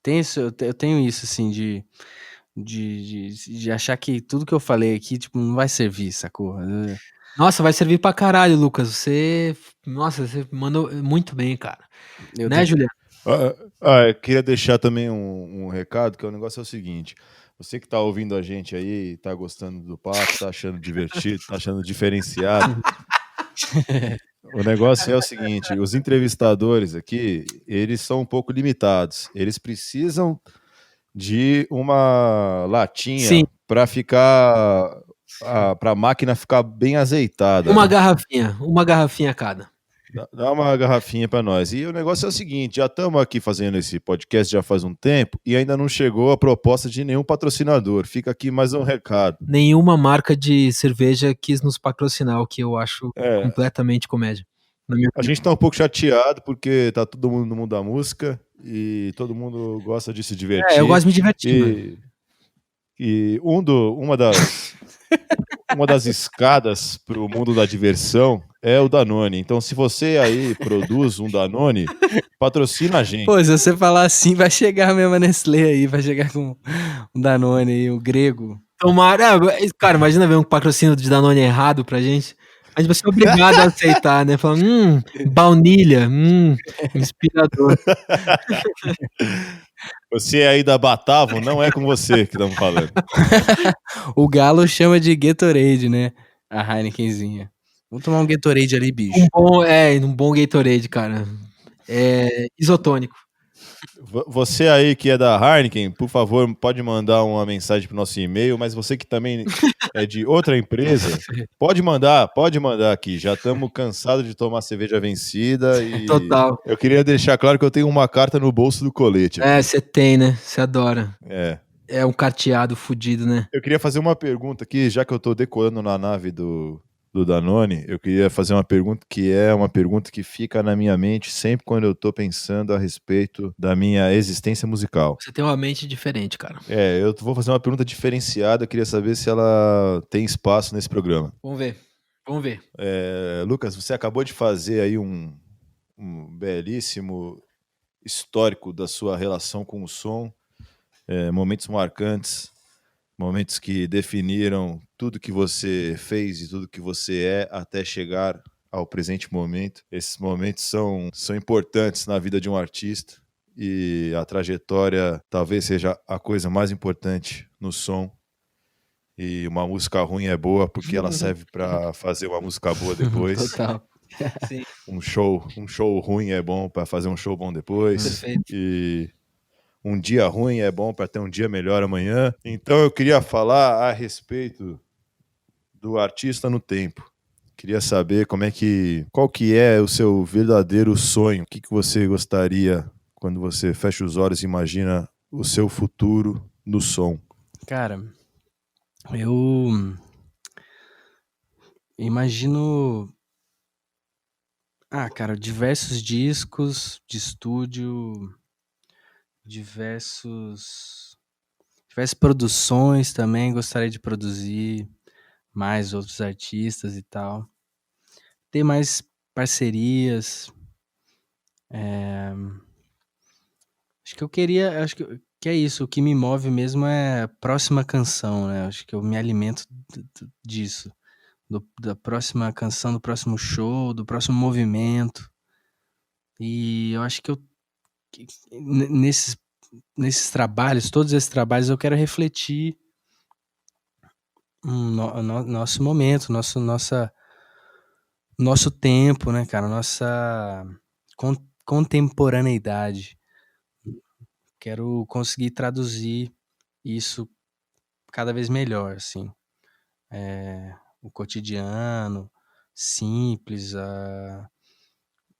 tenho isso, assim, de achar que tudo que eu falei aqui, tipo, não vai servir, sacou? Nossa, vai servir pra caralho, Lucas. Nossa, você mandou muito bem, cara. Eu Né, tenho... Juliano? Eu queria deixar também um recado, que o negócio é o seguinte. Você que tá ouvindo a gente aí, tá gostando do papo, tá achando divertido, tá achando diferenciado. O negócio é o seguinte, os entrevistadores aqui, eles são um pouco limitados. Eles precisam de uma Sim. latinha para ficar, para a máquina ficar bem azeitada. Uma garrafinha cada. Dá uma garrafinha para nós. E o negócio é o seguinte, já estamos aqui fazendo esse podcast já faz um tempo e ainda não chegou a proposta de nenhum patrocinador. Fica aqui mais um recado. Nenhuma marca de cerveja quis nos patrocinar, o que eu acho completamente comédia. A gente tá um pouco chateado porque tá todo mundo no mundo da música e todo mundo gosta de se divertir. Eu gosto de me divertir. E uma das escadas para o mundo da diversão é o Danone. Então, se você aí produz um Danone, patrocina a gente. Pô, se você falar assim, vai chegar mesmo a Nestlé aí, vai chegar com um Danone aí, o grego. Tomara, cara, imagina ver um patrocínio de Danone errado pra gente. A gente vai ser obrigado a aceitar, né? Falando, baunilha, inspirador. Você aí da Batavo, não é com você que estamos falando. O Galo chama de Gatorade, né? A Heinekenzinha. Vamos tomar um Gatorade ali, bicho. Um bom Gatorade, cara. Isotônico. Você aí que é da Heineken, por favor, pode mandar uma mensagem pro nosso e-mail, mas você que também é de outra empresa, pode mandar aqui. Já estamos cansados de tomar cerveja vencida e Total. Eu queria deixar claro que eu tenho uma carta no bolso do colete. Você tem, né? Você adora. É. É um carteado fudido, né? Eu queria fazer uma pergunta aqui, já que eu tô decolando na nave do Danone, eu queria fazer uma pergunta que é uma pergunta que fica na minha mente sempre quando eu tô pensando a respeito da minha existência musical. Você tem uma mente diferente, cara. Eu vou fazer uma pergunta diferenciada, eu queria saber se ela tem espaço nesse programa. Vamos ver. Lucas, você acabou de fazer aí um belíssimo histórico da sua relação com o som, momentos marcantes, momentos que definiram tudo que você fez e tudo que você é até chegar ao presente momento. Esses momentos são importantes na vida de um artista e a trajetória talvez seja a coisa mais importante no som. E uma música ruim é boa porque ela serve para fazer uma música boa depois. Total. Sim. Um show ruim é bom para fazer um show bom depois. Perfeito. E um dia ruim é bom para ter um dia melhor amanhã. Então eu queria falar a respeito do artista no tempo. Queria saber qual que é o seu verdadeiro sonho. O que você gostaria quando você fecha os olhos e imagina o seu futuro no som? Cara, eu imagino... cara, diversos discos de estúdio, diversas produções também, gostaria de produzir mais outros artistas e tal. Ter mais parcerias. Acho que é isso, o que me move mesmo é a próxima canção, né? Acho que eu me alimento disso. Da próxima canção, do próximo show, do próximo movimento. E eu acho que nesses trabalhos, todos esses trabalhos, eu quero refletir nosso momento, nosso tempo, né, cara? Nossa contemporaneidade. Quero conseguir traduzir isso cada vez melhor, assim. O cotidiano, simples,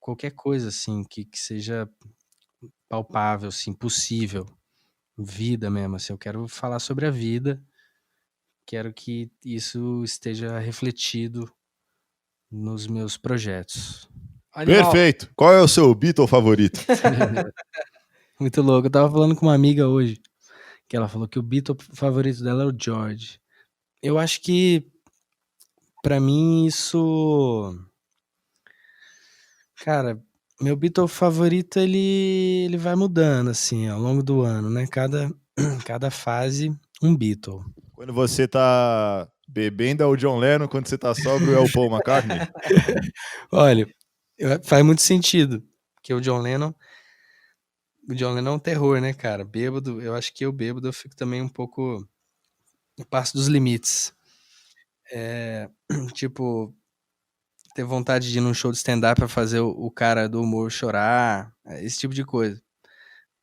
qualquer coisa, assim, que seja palpável, assim, possível. vida mesmo, assim, eu quero falar sobre a vida, quero que isso esteja refletido nos meus projetos. Animal. Perfeito. Qual é o seu Beatle favorito? Muito louco, eu tava falando com uma amiga hoje, que ela falou que o Beatle favorito dela é o George. Eu acho que, pra mim, isso... Cara, meu Beatle favorito, ele vai mudando, assim, ao longo do ano, né? Cada fase, um Beatle. Quando você tá bebendo é o John Lennon, quando você tá sóbrio é o Paul McCartney? Olha, faz muito sentido, porque o John Lennon é um terror, né, cara? Bêbado, eu acho que eu bêbado, eu fico também um pouco... Eu passo dos limites. Tipo, ter vontade de ir num show de stand-up pra fazer o cara do humor chorar, esse tipo de coisa.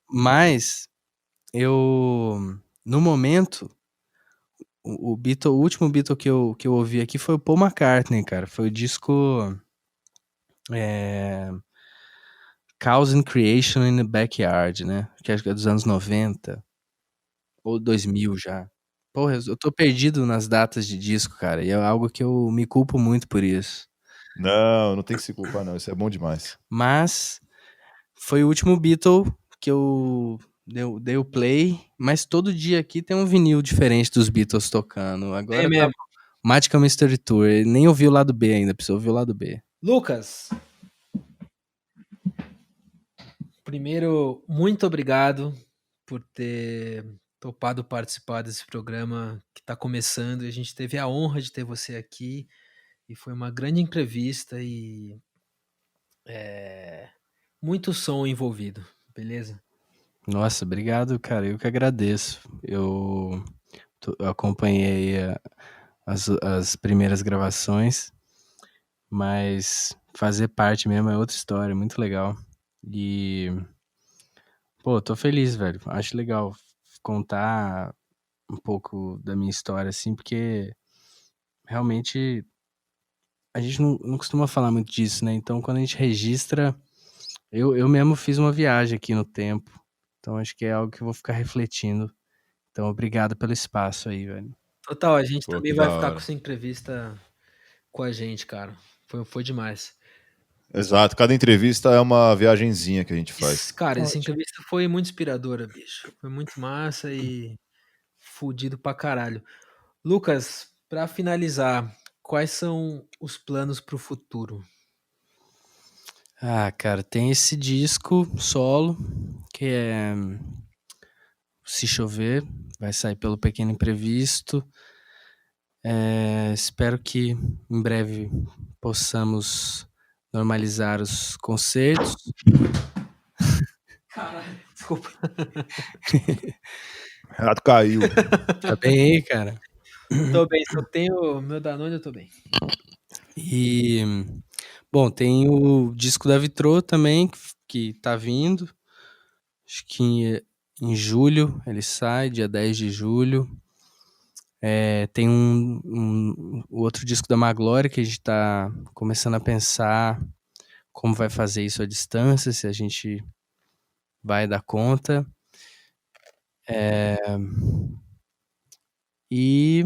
Mas, no momento, o último Beatle que eu ouvi aqui foi o Paul McCartney, cara. Foi o disco Chaos and Creation in the Backyard, né? Que acho que é dos anos 90 ou 2000 já. Porra, eu tô perdido nas datas de disco, cara, e é algo que eu me culpo muito por isso. Não tem que se culpar, não. Isso é bom demais. Mas foi o último Beatle que eu dei o play, mas todo dia aqui tem um vinil diferente dos Beatles tocando. Agora tá mesmo. Magical Mystery Tour, nem ouvi o lado B ainda, preciso ouvir o lado B. Lucas, primeiro, muito obrigado por ter topado participar desse programa que está começando. A gente teve a honra de ter você aqui e foi uma grande entrevista e muito som envolvido, beleza? Nossa, obrigado, cara, eu que agradeço. Eu acompanhei as primeiras gravações, mas fazer parte mesmo é outra história, muito legal. E, pô, tô feliz, velho. Acho legal contar um pouco da minha história, assim, porque realmente a gente não costuma falar muito disso, né? Então, quando a gente registra, eu mesmo fiz uma viagem aqui no tempo, então acho que é algo que eu vou ficar refletindo. Então, obrigado pelo espaço aí, velho. Total, a gente Pô, também que vai da ficar hora. com essa entrevista com a gente, cara. Foi demais. Exato. Cada entrevista é uma viagenzinha que a gente faz. Cara, essa Ótimo. entrevista foi muito inspiradora, bicho. Foi muito massa e fudido pra caralho. Lucas, pra finalizar, quais são os planos pro futuro? Ah, cara, tem esse disco solo, que é Se Chover, vai sair pelo Pequeno Imprevisto. Espero que em breve possamos normalizar os concertos. Caralho, desculpa. Renato caiu. Tá bem aí, cara? Tô bem, se eu tenho meu Danone, eu tô bem. E, bom, tem o disco da Vitrô também, que tá vindo. Acho que em julho ele sai, dia 10 de julho. Tem o outro disco da Maglória que a gente tá começando a pensar como vai fazer isso à distância, se a gente vai dar conta. E,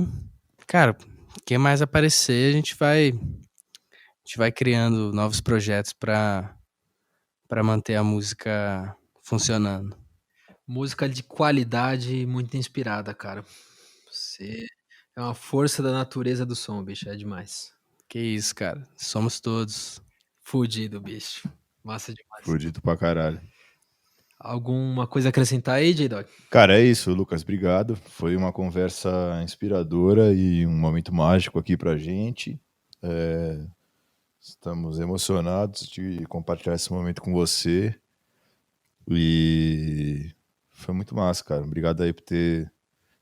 cara, quem mais aparecer, a gente vai criando novos projetos para manter a música funcionando. Música de qualidade e muito inspirada, cara. Você é uma força da natureza do som, bicho. É demais. Que isso, cara. Somos todos. Fudido, bicho. Massa demais. Fudido pra caralho. Alguma coisa a acrescentar aí, J-Dog? Cara, é isso, Lucas. Obrigado. Foi uma conversa inspiradora e um momento mágico aqui pra gente. Estamos emocionados de compartilhar esse momento com você. E foi muito massa, cara. Obrigado aí por ter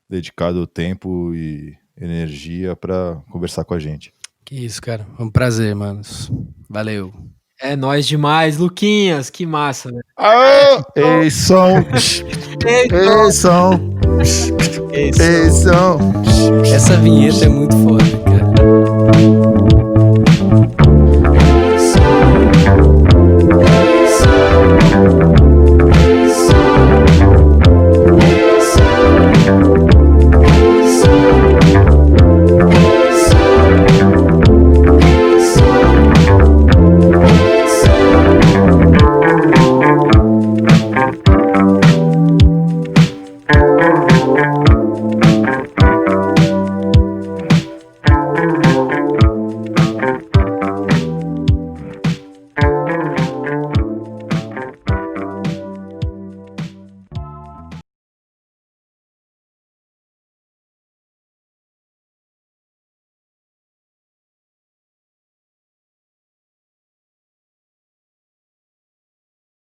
dedicado tempo e energia pra conversar com a gente. Que isso, cara. Foi um prazer, manos. Valeu. É nóis demais, Luquinhas. Que massa, velho. Ei, som! Ei, som! Ei, som! Essa vinheta é muito foda.